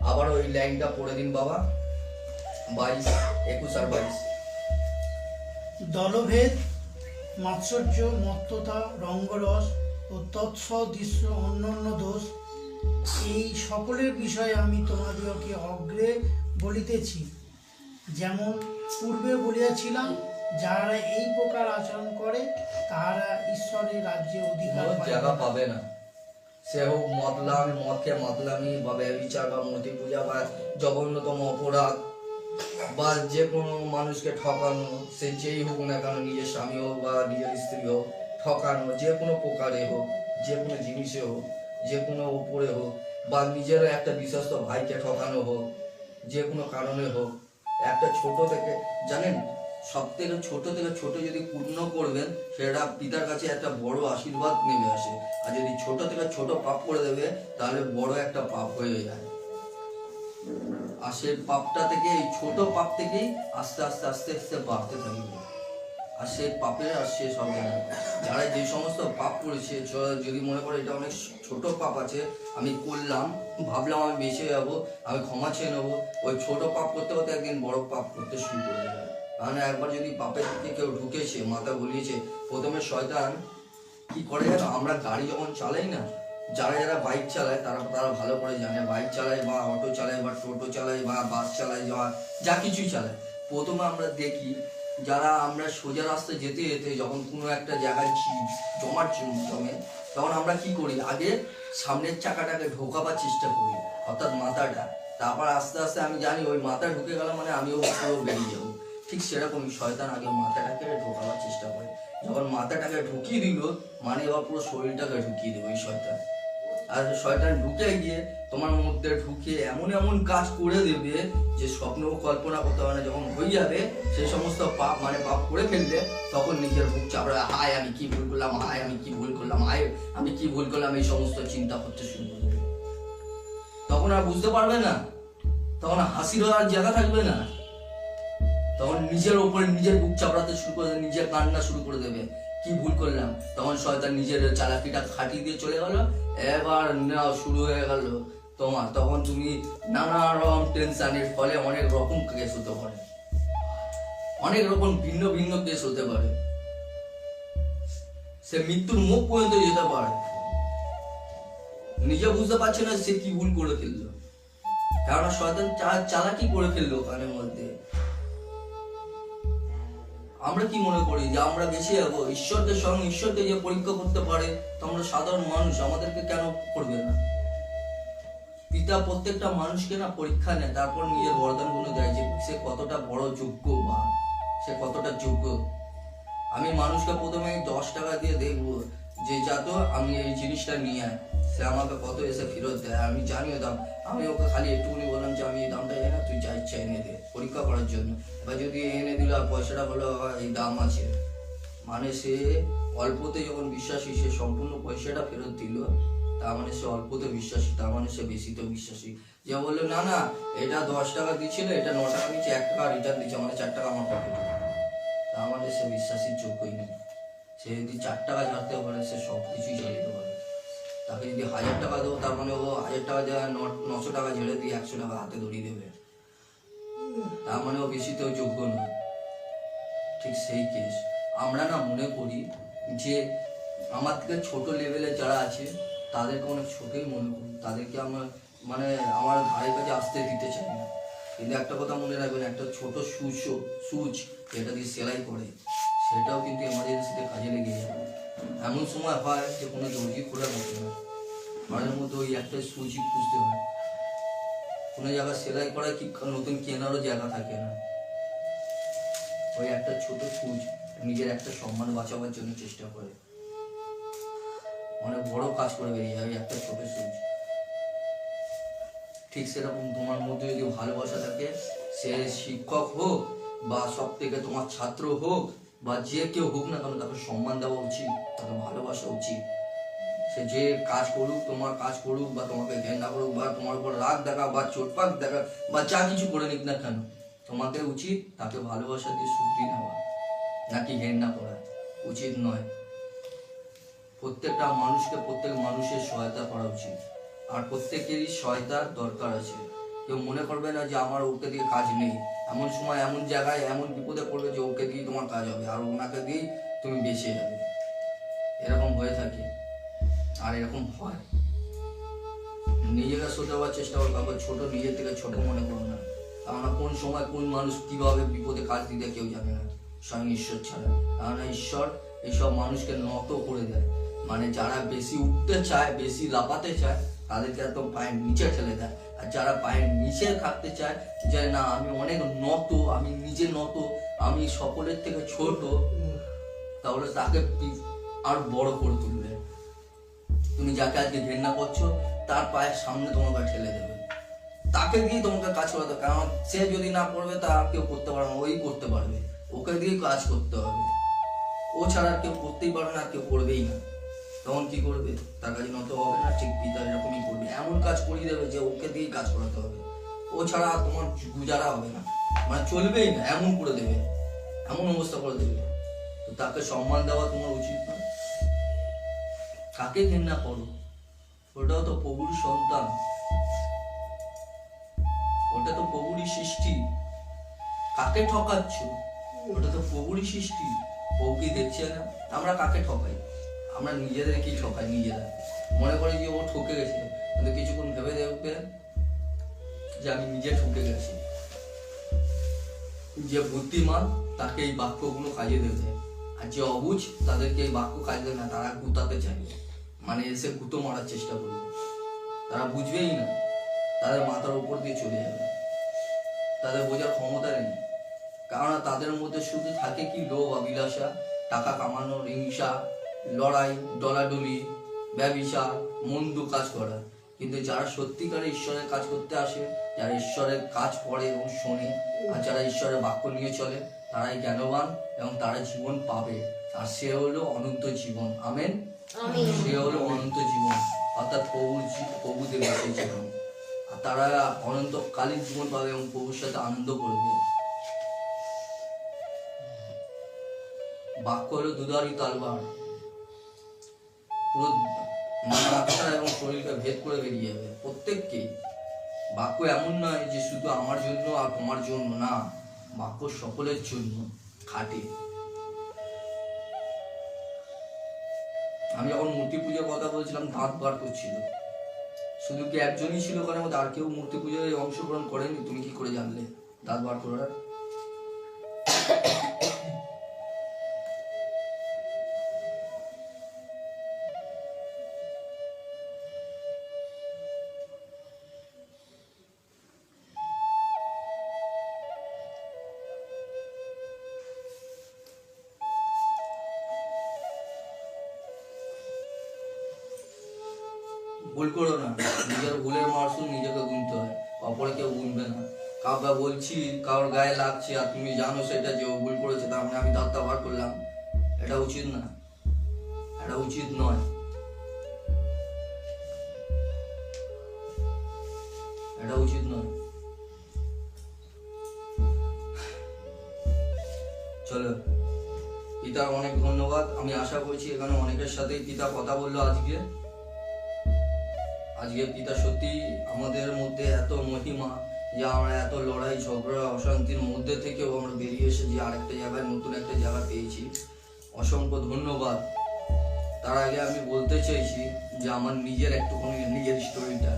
আবার ওই লাইনটা পড়ে দিন বাবা, 22, 21 আর 22। দলভেদ, মাৎসর্য, মত্ততা, রঙ্গরস ও তৎসদৃশ্য অন্যান্য দোষ, এই সকলের বিষয়ে আমি তোমাদিগকে অগ্রে বলিতেছি। যেমন পূর্বে বলিয়াছিলাম, যাহারা এই প্রকার আচরণ করে তাহারা ঈশ্বরের রাজ্যে অধিকার জায়গা পাবে না। সে হোক মদ খেয়ে মদলামি বা ব্যভিচার বা মূর্তি পূজা বা জঘন্যতম অপরাধ বা যে কোনো মানুষকে ঠকানো, সে যেই হোক না কেন, নিজের স্বামী হোক বা নিজের স্ত্রী হোক, ঠকানো যে কোনো প্রকারে হোক, যে কোনো জিনিসে হোক, যে কোনো উপরে হোক, বা নিজের একটা বিশ্বস্ত ভাইকে ঠকানো হোক, যে কোনো কারণে হোক, একটা ছোট থেকে জানেন, সব থেকে ছোট যদি পূর্ণ করবেন, সেটা পিতার কাছে একটা বড় আশীর্বাদ নেমে আসে। আর যদি ছোট থেকে ছোট পাপ করে দেবে, তাহলে বড় একটা পাপ হয়ে যায়। আর সেই পাপটা থেকে, এই ছোট পাপ থেকেই আস্তে আস্তে আস্তে আস্তে বাড়তে থাকবে। আর সেই পাপের আর শেষ হবে না। যারা যে সমস্ত পাপ করেছে, যদি মনে করে এটা অনেক ছোট পাপ আছে, আমি করলাম, ভাবলাম আমি বেঁচে যাবো, আমি ক্ষমা চেয়ে নেবো, ওই ছোট পাপ করতে করতে একদিন বড় পাপ করতে শুরু করে দেবে। কারণ একবার যদি পাপের দিকে কেউ ঢুকেছে, মাথা গলিয়েছে, প্রথমে শয়তান কি করে জানো, আমরা গাড়ি যখন চালাই না, যারা বাইক চালায় তারা ভালো করে জানে, বাইক চালায় বা অটো চালায় বা টোটো চালায় বা বাস চালায়, যা কিছুই চালায়, প্রথমে আমরা দেখি যারা আমরা সোজা রাস্তায় যেতে যেতে যখন কোনো একটা জায়গায় জমে, তখন আমরা কি করি, আগে সামনের চাকাটাকে ঢোকাবার চেষ্টা করি, অর্থাৎ মাথাটা। তারপর আস্তে আস্তে আমি জানি ওই মাথা ঢুকে গেল মানে আমিও পুরো বেরিয়ে যাবো। ঠিক সেরকমই শয়তান আগে মাথাটাকে ঢোকাবার চেষ্টা করে, যখন মাথাটাকে ঢুকিয়ে দিল মানে এবার পুরো শরীরটাকে ঢুকিয়ে দেবে ওই শয়তান। আর শয়তান ঢুকে গিয়ে তোমার মধ্যে ঢুকে এমন এমন কাজ করে দেবে যে স্বপ্নও কল্পনা করতে পারে না। যখন হয়ে যাবে সেই সমস্ত পাপ করে ফেললে, তখন নিজের বুক চাপড়ে, হায় আমি কি ভুল করলাম, হায় আমি কি ভুল করলাম, হায় আমি কি ভুল করলাম, এই সমস্ত চিন্তা করতে শুরু করে দেবে। তখন আর বুঝতে পারবে না, তখন হাসির আর জায়গা থাকবে না, তখন নিজের ওপরে নিজের বুক চাপড়াতে শুরু করে দেবে, নিজের কান্না শুরু করে দেবে, কি ভুল করলাম। তখন শয়তান নিজের চালাকিটা খাটিয়ে দিয়ে চলে গেল, এবার নাও শুরু হয়ে গেল তোমার। তখন তুমি নানা রকম টেনশনের ফলে অনেক রকম কেস হতে পারে, অনেক রকম ভিন্ন ভিন্ন কেস হতে পারে, সে মৃত্যুর মুখ পর্যন্ত যেতে পারে। নিজে বুঝতে পারছে না সে কি ভুল করে ফেললো, কারণ শয়তান চালাকি করে ফেললো ওখানের মধ্যে। আমরা কি মনে করি যে আমরা বেঁচে যাবো, ঈশ্বরকে যে পরীক্ষা করতে পারে, তো আমরা সাধারণ মানুষ, আমাদেরকে কেন করবে না? পিতা প্রত্যেকটা মানুষকে না পরীক্ষা নেয়, তারপর নিজের বরদান গুলো দেয় যে সে কতটা বড় যোগ্য বা সে কতটা যোগ্য। আমি মানুষকে প্রথমে 10 টাকা দিয়ে দেখবো যে যা তো আমি এই জিনিসটা নিয়ে আয়, সে আমাকে কত এসে ফেরত দেয় আমি জানিও দাম। আমি ওকে খালি একটুখানি বললাম যে আমি এই দামটা জানি না, তুই যা ইচ্ছা এনে দে পরীক্ষা করার জন্য। এবার যদি এনে দিল আর পয়সাটা বলো এই দাম আছে, মানে সে অল্পতে যখন বিশ্বাসী, সে সম্পূর্ণ পয়সাটা ফেরত দিল, তার মানে সে অল্পতে বিশ্বাসী, তার মানে সে বেশিতে বিশ্বাসী। যে বললো না না এটা 10 টাকা দিচ্ছিল, এটা 9 টাকা নিচ্ছে, 1 টাকা রিটার্ন দিচ্ছে, মানে 4 টাকা আমার পকেটে, তার মানে সে বিশ্বাসীর যোগ্যই নেই। সে যদি 4 টাকা ঝাড়তে পারে, সে সব কিছুই ঝাড়তে পারে। তাকে যদি 1000 টাকা দেবো, তার মানে ও 1000 টাকা দেওয়া 900 টাকা ঝেড়ে দিয়ে 100 টাকা হাতে ধরিয়ে দেবে, তার মানে ও বেশিতেও যোগ্য নয়। ঠিক সেই কেস আমরা না মনে করি যে আমার থেকে ছোট লেভেলে যারা আছে তাদেরকে অনেক ছোটই মনে করি, তাদেরকে আমার মানে আমার ধারে কাছে আসতে দিতে চাই না। কিন্তু একটা কথা মনে রাখবেন, একটা ছোট সুচ যেটা দিয়ে সেলাই করে, সেটাও কিন্তু এমার্জেন্সিতে কাজে লেগে যাবে। এমন সময় হয় যে কোনো দর্জি খোলা থাকে না, ঘরের মধ্যে ওই একটা সুচই খুঁজতে হয়। কোনো জায়গায় সেলাই করা কি নতুন কেনারও জায়গা থাকে না, ওই একটা ছোট সুচ নিজের একটা সম্মান বাঁচাবার জন্য চেষ্টা করে, অনেক বড় কাজ করে বেরিয়ে যায় একটা ছোট সুচ। ঠিক সেরকম তোমার মধ্যে যদি ভালোবাসা থাকে, সে শিক্ষক হোক বা সব থেকে তোমার ছাত্র হোক বা যে কেউ হোক না কেন, তাকে সম্মান দেওয়া উচিত, তাকে ভালোবাসা উচিত। সে যে কাজ করুক, তোমার কাজ করুক বা তোমাকে ঘেন্না করুক বা তোমার উপর রাগ দেখা বা চোটপাট দেখা বা যা কিছু করে নিক না কেন, তোমাকে উচিত তাকে ভালোবাসা দিয়ে শুধরিয়ে নেওয়া, নাকি ঘেন্না করা উচিত নয়। প্রত্যেকটা মানুষকে প্রত্যেক মানুষের সহায়তা করা উচিত, আর প্রত্যেকেরই সহায়তার দরকার আছে। কেউ মনে করবে না যে আমার ওকে দিয়ে কাজ নেই, এমন সময় এমন জায়গায় এমন বিপদে পড়বে যে ওকে দিয়ে তোমার কাজ হবে আর ওনাকে দিয়েই তুমি বেঁচে যাবে। এরকম হয়ে থাকে আর এরকম হয়। নিজেকে শোধরাবার চেষ্টা করো, কাউকে ছোট নিজের থেকে ছোট মনে করো না, কারণ কোন সময় কোন মানুষ কিভাবে বিপদে কাজ দিতে কেউ জানে না, স্বয়ং ঈশ্বর ছাড়া। কারণ ঈশ্বর এইসব মানুষকে নত করে দেয়, মানে যারা বেশি উঠতে চায়, বেশি লাফাতে চায়, তাদেরকে একদম পায়ের নিচে ঠেলে দেয়। আর যারা পায়ের নিচে থাকতে চায়, যে না আমি অনেক নত, আমি নিজে নত, আমি সকলের থেকে ছোট, তাহলে তাকে আর বড় করে তুলবে। তুমি যাকে আজকে ঘৃণা করছো তার পায়ের সামনে তোমাকে ঠেলে দেবে, তাকে দিয়ে তোমাকে কাজ করাতে হবে। কারণ সে যদি না করবে তা কেউ করতে পারবে না, ওই করতে পারবে, ওকে দিয়ে কাজ করতে হবে। ও ছাড়া আর কেউ করতেই পারবে না, আর কেউ করবেই না। তখন কি করবে? তার কাছে নত হবে না, ঠিক পিতা এরকমই করবে, এমন কাজ করিয়ে দেবে যে ওকে দিয়ে কাজ করাতে হবে। ও ছাড়া তোমার গুজারা হবে না, মানে চলবেই না, এমন করে দেবে, এমন অবস্থা করে দেবে। তো তাকে সম্মান দেওয়া তোমার উচিত না। কাকে ঘৃণা করো? ওটাও তো প্রভুর সন্তান, ওটা তো প্রভুরই সৃষ্টি। কাকে ঠকাচ্ছ? ওটা তো প্রভুরই সৃষ্টি। প্রভু কি দেখছে না? আমরা কাকে ঠকাই? আমরা নিজেদেরকেই ঠকাই, নিজেরা মনে করি যে ও ঠকে গেছে, কিন্তু কিছুক্ষণ ভেবে দেখবে যে আমি নিজে ঠকে গেছি। যে বুদ্ধিমান তাকে এই বাক্যগুলো কাজে দেবে, আর যে অবুঝ তাদেরকে এই বাক্য কাজে দেবে না, তারা গুতাতে চাইবে, মানে এসে গুঁতো মারার চেষ্টা করবে। তারা বুঝবেই না, তাদের মাথার উপর দিয়ে চলে যাবে, তাদের বোঝার ক্ষমতা নেই। কারণ তাদের মধ্যে শুধু থাকে কি লোভ, অবিলাসা, টাকা কামানোর হিংসা, লড়াই, ডলাডলি, ব্যভিচার, মন্দ কাজ করা। কিন্তু যারা সত্যিকারে ঈশ্বরের কাজ করতে আসে, যারা ঈশ্বরের কাজ পড়ে এবং শোনে, আর যারা ঈশ্বরের বাক্য নিয়ে চলে, তারাই জ্ঞানবান এবং তারা জীবন পাবে। আর সে হলো অনন্ত জীবন। আমেন। সে হলো অনন্ত জীবন, অর্থাৎ প্রভু দেবে সেই জীবন। আর তারা অনন্তকালীন জীবন পাবে এবং প্রভুর সাথে আনন্দ করবে। বাক্য হলো দুধারি তলবার, পুরো আত্মা এবং শরীরকে ভেদ করে বেরিয়ে যাবে প্রত্যেককেই। বাক্য এমন নয় যে শুধু আমার জন্য আর তোমার জন্য, না, বাক্য সকলের জন্য খাটে। আমি যখন মূর্তি পুজোর কথা বলছিলাম, দাঁত বার করছিল, শুধু কি একজনই ছিল ওখানে, আর কেউ মূর্তি পুজোয় অংশগ্রহণ করেনি? তুমি কি করে জানলে দাঁত বার করার? ভুল করো না, নিজের ভুলের মাসুল নিজেকে গুনতে হয়, অপরে কেউ গুনবে না। কাউকে বলছি, কারোর গায়ে লাগছে, আর তুমি জানো সেটা যে ও ভুল করেছে, তার মানে আমি দাঁতটা বার করলাম, এটা উচিত না, এটা উচিত নয়। এটা উচিত নয়। চলো, পিতার অনেক ধন্যবাদ। আমি আশা করছি এখানে অনেকের সাথেই পিতা কথা বললো আজকে। পিতা সত্যি আমাদের মধ্যে এত মহিমা যে আমরা এত লড়াই ঝগড়া অশান্তির মধ্যে থেকেও আমরা বেরিয়ে এসেছি, আরেকটা জায়গায়, নতুন একটা জায়গা পেয়েছি। অসংখ্য ধন্যবাদ। তার আগে আমি বলতে চাইছি যে আমার নিজের একটুখানি নিজের স্টোরিটা,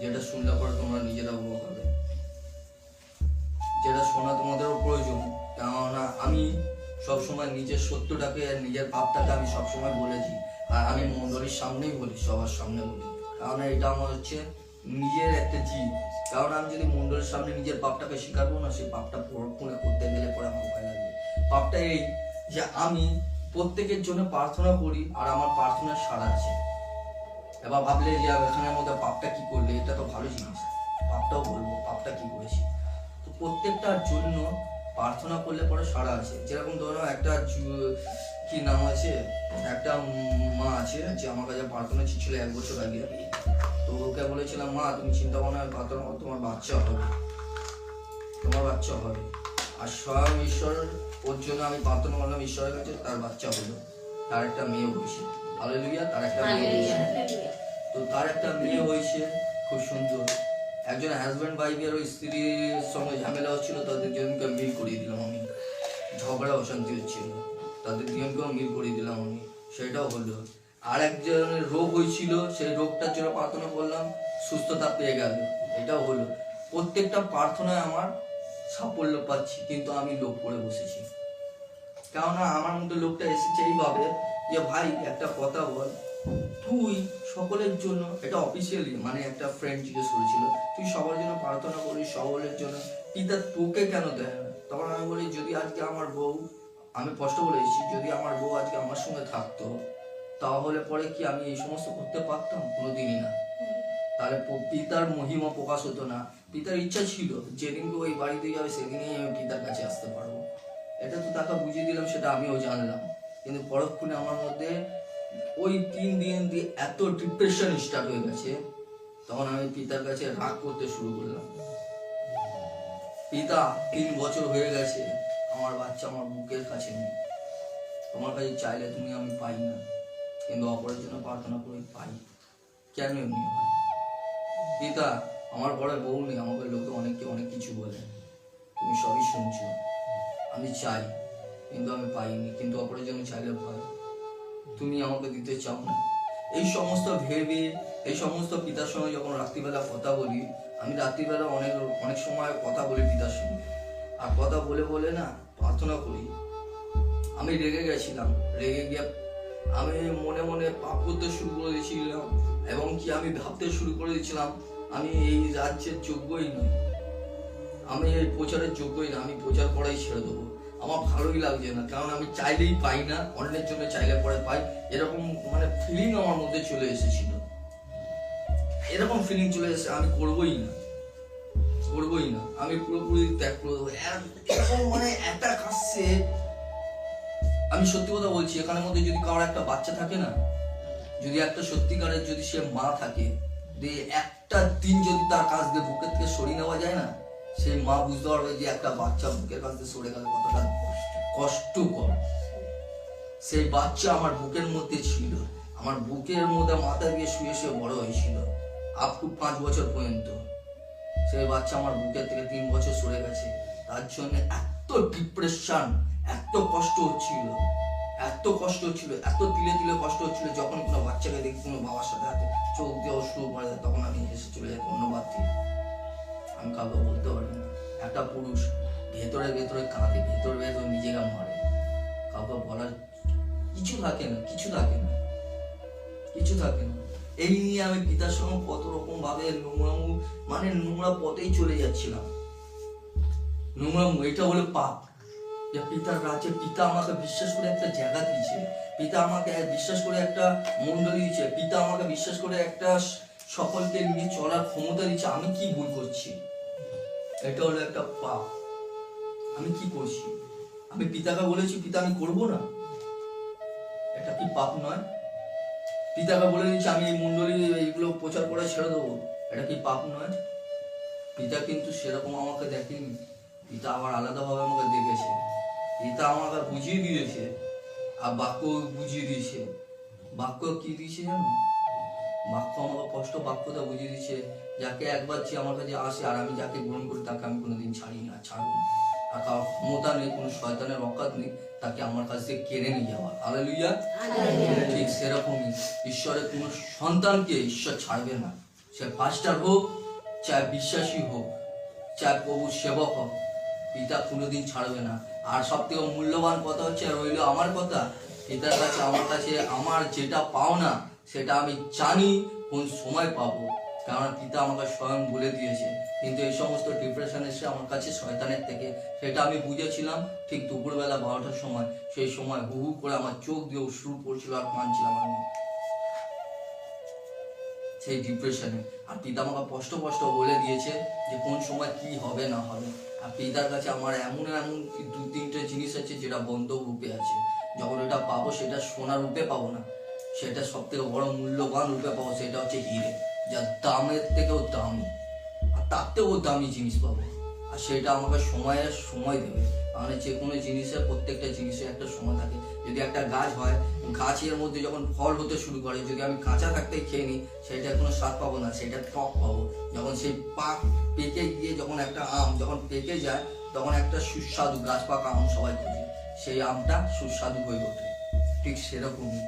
যেটা শুনলে পরে তোমরা নিজেরা অবাক হবে, যেটা শোনা তোমাদেরও প্রয়োজন। কেননা আমি সবসময় নিজের সত্যটাকে আর নিজের পাপটাকে আমি সবসময় বলেছি, আর আমি মণ্ডলীর সামনেই বলি, সবার সামনে বলি, কারণ এটা আমার হচ্ছে নিজের একটা জীব। কারণ আমি যদি মণ্ডলীর সামনে নিজের পাপটাকে স্বীকার করবো না, সেই পাপটা পুরোপুরি করতে গেলে পরে আমার উপায় লাগবে। পাপটা এই যে আমি প্রত্যেকের জন্য প্রার্থনা করি, আর আমার প্রার্থনার সাড়া আছে। এবার ভাবলে যে এখানের মধ্যে পাপটা কি করলে, এটা তো ভালো জিনিস, পাপটাও বলবো পাপটা কি করেছি। তো প্রত্যেকটার জন্য প্রার্থনা করলে পরে সাড়া আছে। যেরকম ধরো একটা কি নাম আছে, একটা মা আছে যে আমার কাছে প্রার্থনা ছিল 1 বছর আগে। তো ওকে বলেছিলাম, মা তুমি চিন্তা করো না, প্রার্থনা করো, তোমার বাচ্চা হবে, তোমার বাচ্চা হবে। আর স্বয়ং ঈশ্বর, ওর জন্য আমি প্রার্থনা করলাম ঈশ্বরের কাছে, তার বাচ্চা হলো, তার একটা মেয়ে হয়েছে। হালেলুয়া, তার একটা মেয়ে হয়েছে। তো তার একটা মেয়ে হয়েছে, খুব সুন্দর। একজন হাজব্যান্ড ওয়াইফের ওই স্ত্রীর সঙ্গে ঝামেলা হচ্ছিল, তাদের দুজনকে মিল করিয়ে দিলাম আমি। ঝগড়া অশান্তি হচ্ছিল, তাদের দুজনকেও মিল করিয়ে দিলাম আমি, সেটাও হলো। আর একজনের রোগ হয়েছিল, সেই রোগটার জন্য প্রার্থনা করলাম, সুস্থতা পেয়ে গেল, এটাও হলো। প্রত্যেকটা প্রার্থনায় আমার সাফল্য পাচ্ছি, কিন্তু আমি লোভ করে বসেছি। কেননা আমার মধ্যে লোকটা এসেছে এইভাবে যে ভাই একটা কথা বল, তুই সকলের জন্য, এটা অফিসিয়ালি মানে একটা ফ্রেন্ড জিজ্ঞেস করেছিল, তুই সবার জন্য প্রার্থনা করিস, সকলের জন্য, পিতা তোকে কেন দেয় না? তখন আমি বলি, যদি আজকে আমার বউ, আমি স্পষ্ট বলেছি, যদি আমার বউ আজকে আমার সঙ্গে থাকতো তাহলে পরে কি আমি এই সমস্ত করতে পারতাম? কোনোদিনই না। তাহলে পিতার মহিমা প্রকাশ হতো না। পিতার ইচ্ছা ছিল যেদিনকে ওই বাড়িতে যাবে সেদিনই আমি পিতার কাছে আসতে পারবো। এটা তো তাকে বুঝিয়ে দিলাম, সেটা আমিও জানলাম। কিন্তু পরক্ষণে আমার মধ্যে ওই 3 দিন দিয়ে এত ডিপ্রেশন স্টার্ট হয়ে গেছে, তখন আমি পিতার কাছে রাগ করতে শুরু করলাম। পিতা, 3 বছর হয়ে গেছে আমার বাচ্চা আমার বুকের কাছে নেই, তোমার কাছে চাইলে তুমি আমি পাই না, কিন্তু অপরের জন্য প্রার্থনা করে পাই। কেন এমনি হয়? পিতা, আমার ঘরে বউ নেই, আমাকে লোকে অনেক কিছু বলে, তুমি সবই শুনছো, আমি চাই কিন্তু আমি পাইনি, কিন্তু অপরের জন্য চাইলে পাই, তুমি আমাকে দিতে চাও না। এই সমস্ত ভেবে, এই সমস্ত পিতার সঙ্গে যখন রাত্রিবেলা কথা বলি, আমি রাত্রিবেলা অনেক সময় কথা বলি পিতার সঙ্গে, আর কথা বলে বলে না প্রার্থনা করি। আমি রেগে গেছিলাম, রেগে গিয়ে আমি মনে মনে পাপ করতে শুরু করে দিয়েছিলাম, এবং কি আমি ভাবতে শুরু করে দিয়েছিলাম আমি এই রাজ্যের যোগ্যই নই, আমি এই প্রচারের যোগ্যই না, আমি প্রচার করাই ছেড়ে দেবো, আমার ভালোই লাগছে না, কারণ আমি চাইলেই পাই না, অন্যের জন্য চাইলে পরে পাই, এরকম মানে ফিলিং আমার মধ্যে চলে এসেছিল। এরকম ফিলিং চলে এসে আমি করবোই না, আমি পুরোপুরি ত্যাগ করে দেবো, এরকম মানে অ্যাটাক আসছে। আমি সত্যি কথা বলছি, এখানের মধ্যে যদি কারোর একটা বাচ্চা থাকে না, যদি একটা সত্যিকারের যদি সে মা থাকে, দিয়ে একটা দিন যদি তার কাছ দিয়ে বুকের থেকে সরিয়ে নেওয়া যায় না, সেই মা বুঝতে পারবে যে একটা বাচ্চা বুকের কাছ দিয়ে সরে গেলে কতটা কষ্টকর। সেই বাচ্চা আমার বুকের মধ্যে ছিল, আমার বুকের মধ্যে মাথা দিয়ে শুয়ে শুয়ে বড় হয়েছিল আপ টু 5 বছর পর্যন্ত। সেই বাচ্চা আমার বুকের থেকে 3 বছর সরে গেছে, তার জন্য এত ডিপ্রেশন, এত কষ্ট হচ্ছিল, এত তিলে তিলে কষ্ট হচ্ছিল। যখন কোনো বাচ্চাকে দেখি কোনো বাবার সাথে হাতে চোখ দিয়ে শুরু করে দেয়, তখন আমি হেসে চলে যাই ধন্যবাদ দিয়ে। আমি কাউকে বলতে পারি না, একটা পুরুষ ভেতরে ভেতরে কাঁদে, ভেতরে ভেতরে নিজেকে মারে, কাউকে বলার কিছু থাকে না। এই নিয়ে আমি পিতার সঙ্গে কত রকম ভাবে নোংরা পথেই চলে যাচ্ছিলাম। এটা হলো পাপ। যে পিতার রাজ্যে পিতা আমাকে বিশ্বাস করে একটা জায়গা দিয়েছে, পিতা আমাকে বিশ্বাস করে একটা মন্ডলী দিয়েছে, পিতা আমাকে বিশ্বাস করে একটা সকলকে নিয়ে চলার ক্ষমতা দিয়েছে। আমি কি ভুল করছি? এটা হলো একটা পাপ। আমি কি করছি? আমি পিতাকে বলেছি পিতা আমি করবো না, এটা কি পাপ নয়? পিতাকে বলে দিচ্ছি আমি এই মন্ডলী এইগুলো প্রচার করে ছেড়ে দেবো, এটা কি পাপ নয়? পিতা কিন্তু সেরকম আমাকে দেখেনি, পিতা আবার আলাদাভাবে আমাকে দেখেছে, পিতা আমাকে বুঝিয়ে দিয়েছে, আর বাক্য বুঝিয়ে দিয়েছে। বাক্য কি দিয়েছে জানো? বাক্য আমাকে কষ্ট বাক্যটা বুঝিয়ে দিচ্ছে, যাকে একবার যে আমার কাছে আসে আর আমি যাকে গ্রহণ করি তাকে আমি কোনোদিন ছাড়ি না, ছাড়বো না। আর কারোর ক্ষমতা নেই, কোনো শয়তানের অকাত নেই তাকে আমার কাছ থেকে কেড়ে নিয়ে যাওয়া। হালেলুয়া। ঠিক সেরকমই ঈশ্বরের কোনো সন্তানকে ঈশ্বর ছাড়বে না, সে পাস্টার হোক, চাই বিশ্বাসী হোক, চাই প্রভুর সেবক হোক, পিতা কোনোদিন ছাড়বে না। আর সব থেকে মূল্যবান কথা হচ্ছে রইল আমার কথা, পিতার কাছে আমার কাছে আমার যেটা পাও না সেটা আমি জানি কোন সময় পাবো, কারণ পিতা আমাকে স্বয়ং বলে দিয়েছে। কিন্তু এই সমস্ত ডিপ্রেশন এসে আমার কাছে শয়তানের থেকে, সেটা আমি বুঝেছিলাম ঠিক দুপুরবেলা 12টার সময়। সেই সময় হু হু করে আমার চোখ দিয়ে শুরু পড়ছিল আর কাঁদছিলাম আমি সেই ডিপ্রেশনে। আর পিতা আমাকে স্পষ্ট বলে দিয়েছে যে কোন সময় কি হবে না হবে। আর পিতার কাছে আমার এমন 2-3টে জিনিস আছে যেটা বন্ধ রূপে আছে, যখন এটা পাবো সেটা সোনা রূপে পাবো না, সেটা সব থেকে বড় মূল্যবান রূপে পাবো, সেটা হচ্ছে হিরে, যা দামের থেকেও দামি, আর তার থেকেও দামি জিনিস পাবো। আর সেটা আমাকে সময় দেবে, মানে যে কোনো জিনিসের প্রত্যেকটা জিনিসের একটা সময় থাকে। যদি একটা গাছ হয়, গাছের মধ্যে যখন ফল হতে শুরু করে, যদি আমি কাঁচা থাকতে খেয়ে নিই সেটা কোনো স্বাদ পাবো না, সেটা টক পাবো। যখন সেই পেকে গিয়ে যখন একটা আম যখন পেকে যায়, তখন একটা সুস্বাদু গাছ পাকা আম সবাই খোঁজে, সেই আমটা সুস্বাদু হয়ে ওঠে। ঠিক সেরকমই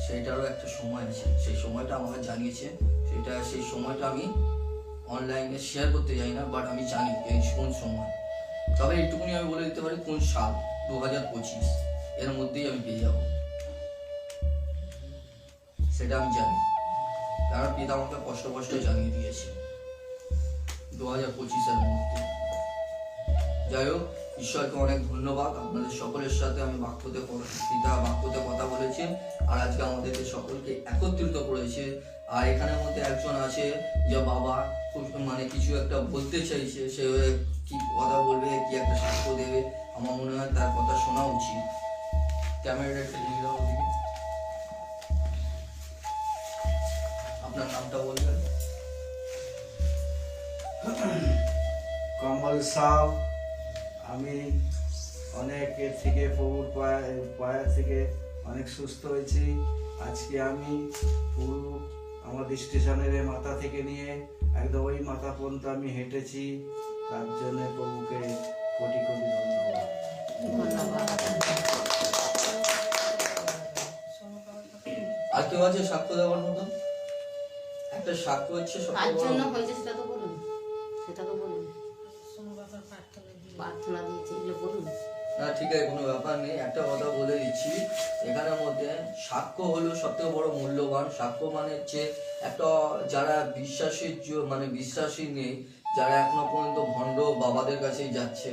সেইটারও একটা সময় আছে, সেই সময়টা আমাকে জানিয়েছে। সেই সময়টা আমি অনলাইনে শেয়ার করতে যাই না, বাট আমি জানি কোন সময়। তবে এইটুকুনি আমি বলে দিতে পারি কোন সাল 2025 এর মধ্যেই আমি পেয়ে যাবো। সেটা আমি জানি, কারণ পিতা আমাকে কষ্ট কষ্ট জানিয়ে দিয়েছে 2025-এর মধ্যে। যাই হোক, ঈশ্বরকে অনেক ধন্যবাদ। আপনাদের সকলের সাথে আমি পিতা বাক্যতে কথা বলেছি, আর আজকে আমাদেরকে সকলকে একত্রিত করেছে। আর এখানের মধ্যে একজন আছে যে বাবা মানে কিছু একটা বলতে চাইছে, সে কি কথা বলবে, কি একটা সাক্ষ্য দেবে, আমার মনে হয় তার কথা শোনা উচিত। ক্যামেরাটা একটা নিয়ে দাও ওদিকে। আপনার নামটা বলবেন? কমল সাউ। আমি অনেক এর থেকে প্রভুর পায়া থেকে অনেক সুস্থ হয়েছি। আজকে আমি পুরো আমাদের স্টেশনের মাথা থেকে নিয়ে একদম ওই মাথা পর্যন্ত আমি হেঁটেছি। তার জন্য প্রভুকে কোটি কোটি ধন্যবাদ। আর কেউ আছে সাক্ষ্য দেওয়ার মতন? একটা সাক্ষ্য হচ্ছে কার জন্য হয়েছে সেটা তো বলুন, সেটা তো বলুন। প্রার্থনা দিয়েছে, এগুলো বলুন। না ঠিক আছে, কোনো ব্যাপার নেই। একটা কথা বলে দিচ্ছি, এখানের মধ্যে সাক্ষ্য হলো সবথেকে বড় মূল্যবান। সাক্ষ্য মানে হচ্ছে একটা যারা মানে বিশ্বাসী নেই, যারা এখনো পর্যন্ত ভণ্ড বাবাদের কাছেই যাচ্ছে,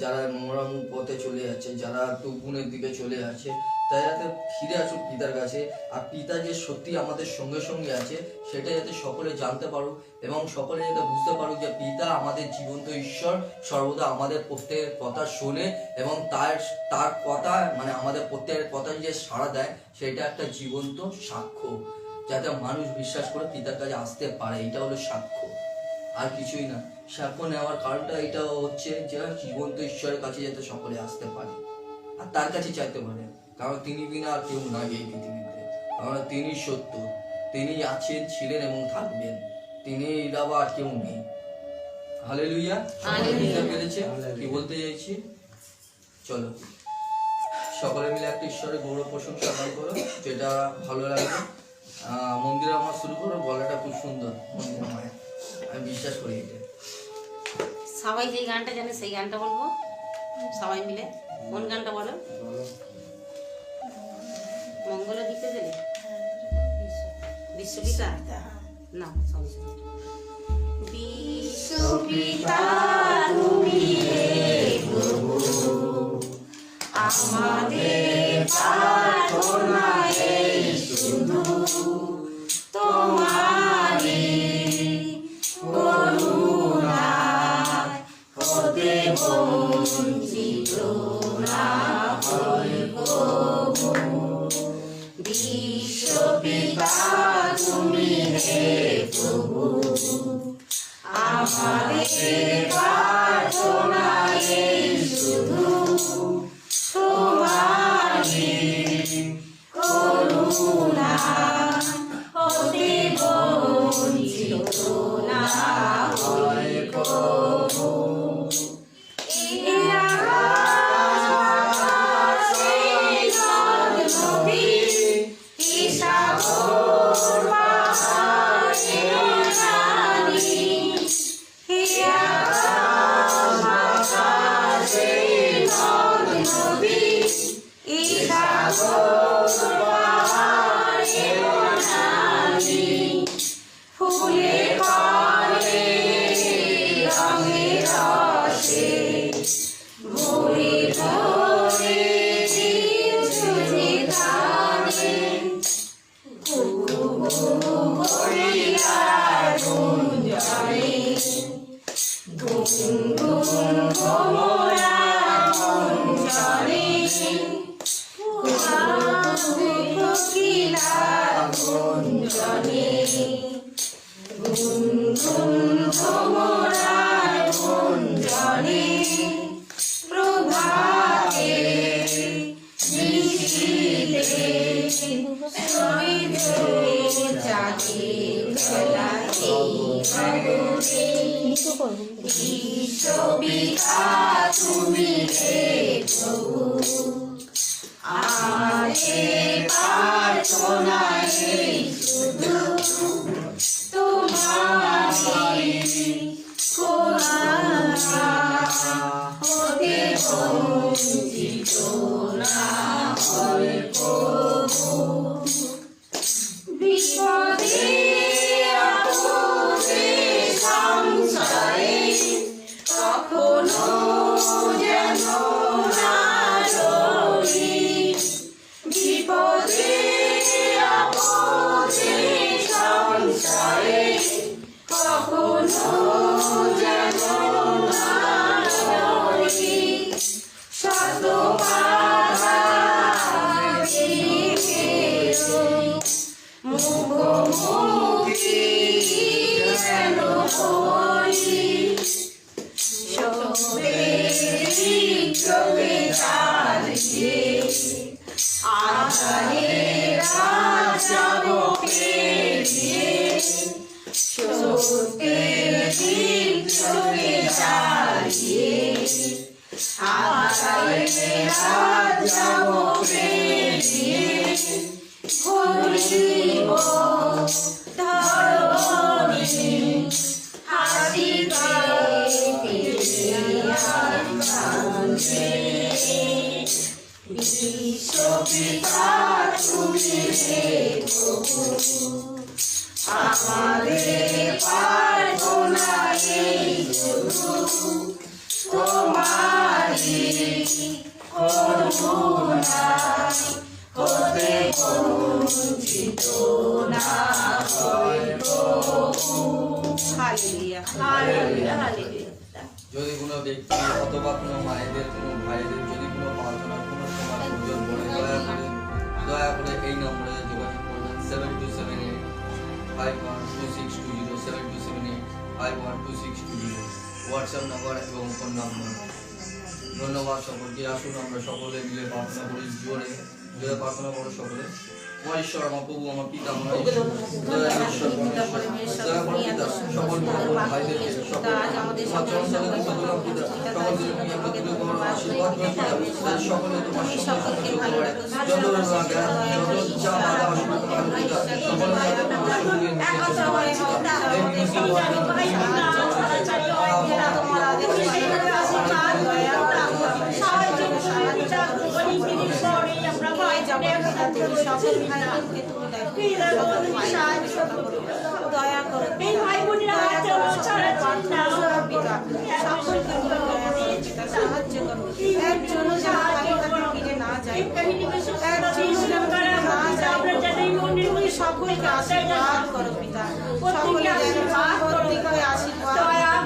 যারা নোংরামুখ পথে চলে যাচ্ছে, যারা টুকুনের দিকে চলে যাচ্ছে, তাই যাতে ফিরে আসুক পিতার কাছে। আর পিতা যে সত্যি আমাদের সঙ্গে সঙ্গে আছে সেটা যাতে সকলে জানতে পারুক, এবং সকলে যাতে বুঝতে পারুক যে পিতা আমাদের জীবন্ত ঈশ্বর, সর্বদা আমাদের প্রত্যেকের কথা শোনে, এবং তার কথা মানে আমাদের প্রত্যেকের কথা যে সাড়া দেয়, সেটা একটা জীবন্ত সাক্ষ্য, যাতে মানুষ বিশ্বাস করে পিতার কাছে আসতে পারে। এটা হলো সাক্ষ্য, আর কিছুই না। সাক্ষ্য নেওয়ার কারণটা এটা হচ্ছে যে জীবন্ত ঈশ্বরের কাছে যাতে সকলে আসতে পারে আর তার কাছে চাইতে পারে, কারণ তিনি বিনা আর কেউ নাই এই পৃথিবীতে। কারণ তিনি সত্য, তিনি আছেন, ছিলেন এবং থাকবেন, তিনি ইলাবা আর কেউ নেই। হালেলুয়া। বুঝতে পেরেছে কি বলতে চাইছি? চলো সকলে মিলে একটা ঈশ্বরের গৌরব প্রশংসা গান করো, যেটা ভালো লাগবে। মন্দিরে আমার শুরু করো, গলাটা খুব সুন্দর মন্দিরে মায়ের, আমি বিশ্বাস করি এটা। সবাই যেই গানটা জানে সেই গানটা বলবো সবাই মিলে। কোন গানটা বলো? মঙ্গল দিতে গেলে বিশ্বপিতা না, বিশ্বপিতা তুমি হে প্রভু, আমাদের প্রার্থনা এই শুধু তোমারই করুণায় হতে বঞ্চিত না হয় প্রভু। বিশ্বপিতা তুমি হে প্রভু, আমাদের প্রার্থনা এই শুধু তোমারই করুণা হতে বঞ্চিত না হয় প্রভু। ফুলে ফলে রঙে রসে ভরে ভরে সুঝে ধানে ভরিয়ার গুঞ্জনে ধুম ধুম ভোমরা গুঞ্জনে কোকিলার গুঞ্জনে ধুম ধুম ভোমরার গুঞ্জনে প্রভাতে বৃষ্টিতে জাগে বেলাতে ভাগরে বিশ্বপিতা তুমি হে প্রভু, আমাদের প্রার্থনা এই শুধু তোমারই করুণা হতে বঞ্চিত না হয় প্রভু। যদি কোনো ব্যক্তি অথবা কোনো মায়েদের কোনো ভাইদের যদি কোনো প্রার্থনার কোনো সময় প্রয়োজন পড়ে দয়া করে এই নম্বরে যোগাযোগ করবেন 7278512620 7278512620 হোয়াটসঅ্যাপ নাম্বার এবং ফোন নাম্বার। ধন্যবাদ সকলকে। আসুন আমরা সকলে মিলে প্রার্থনা করি জোরে জোরে প্রার্থনা করো সকলে। আমার ঈশ্বর, আমার প্রভু, আমার পিতা, আমার ঈশ্বর, সকল ভাইদেরকে সকল সকলে তোমার দয়া করো ভাই বোনেরা সাহায্য করো। একজন ফিরে না যায়, সকলকে আশীর্বাদ করো পিতা, সকলকে আশীর্বাদ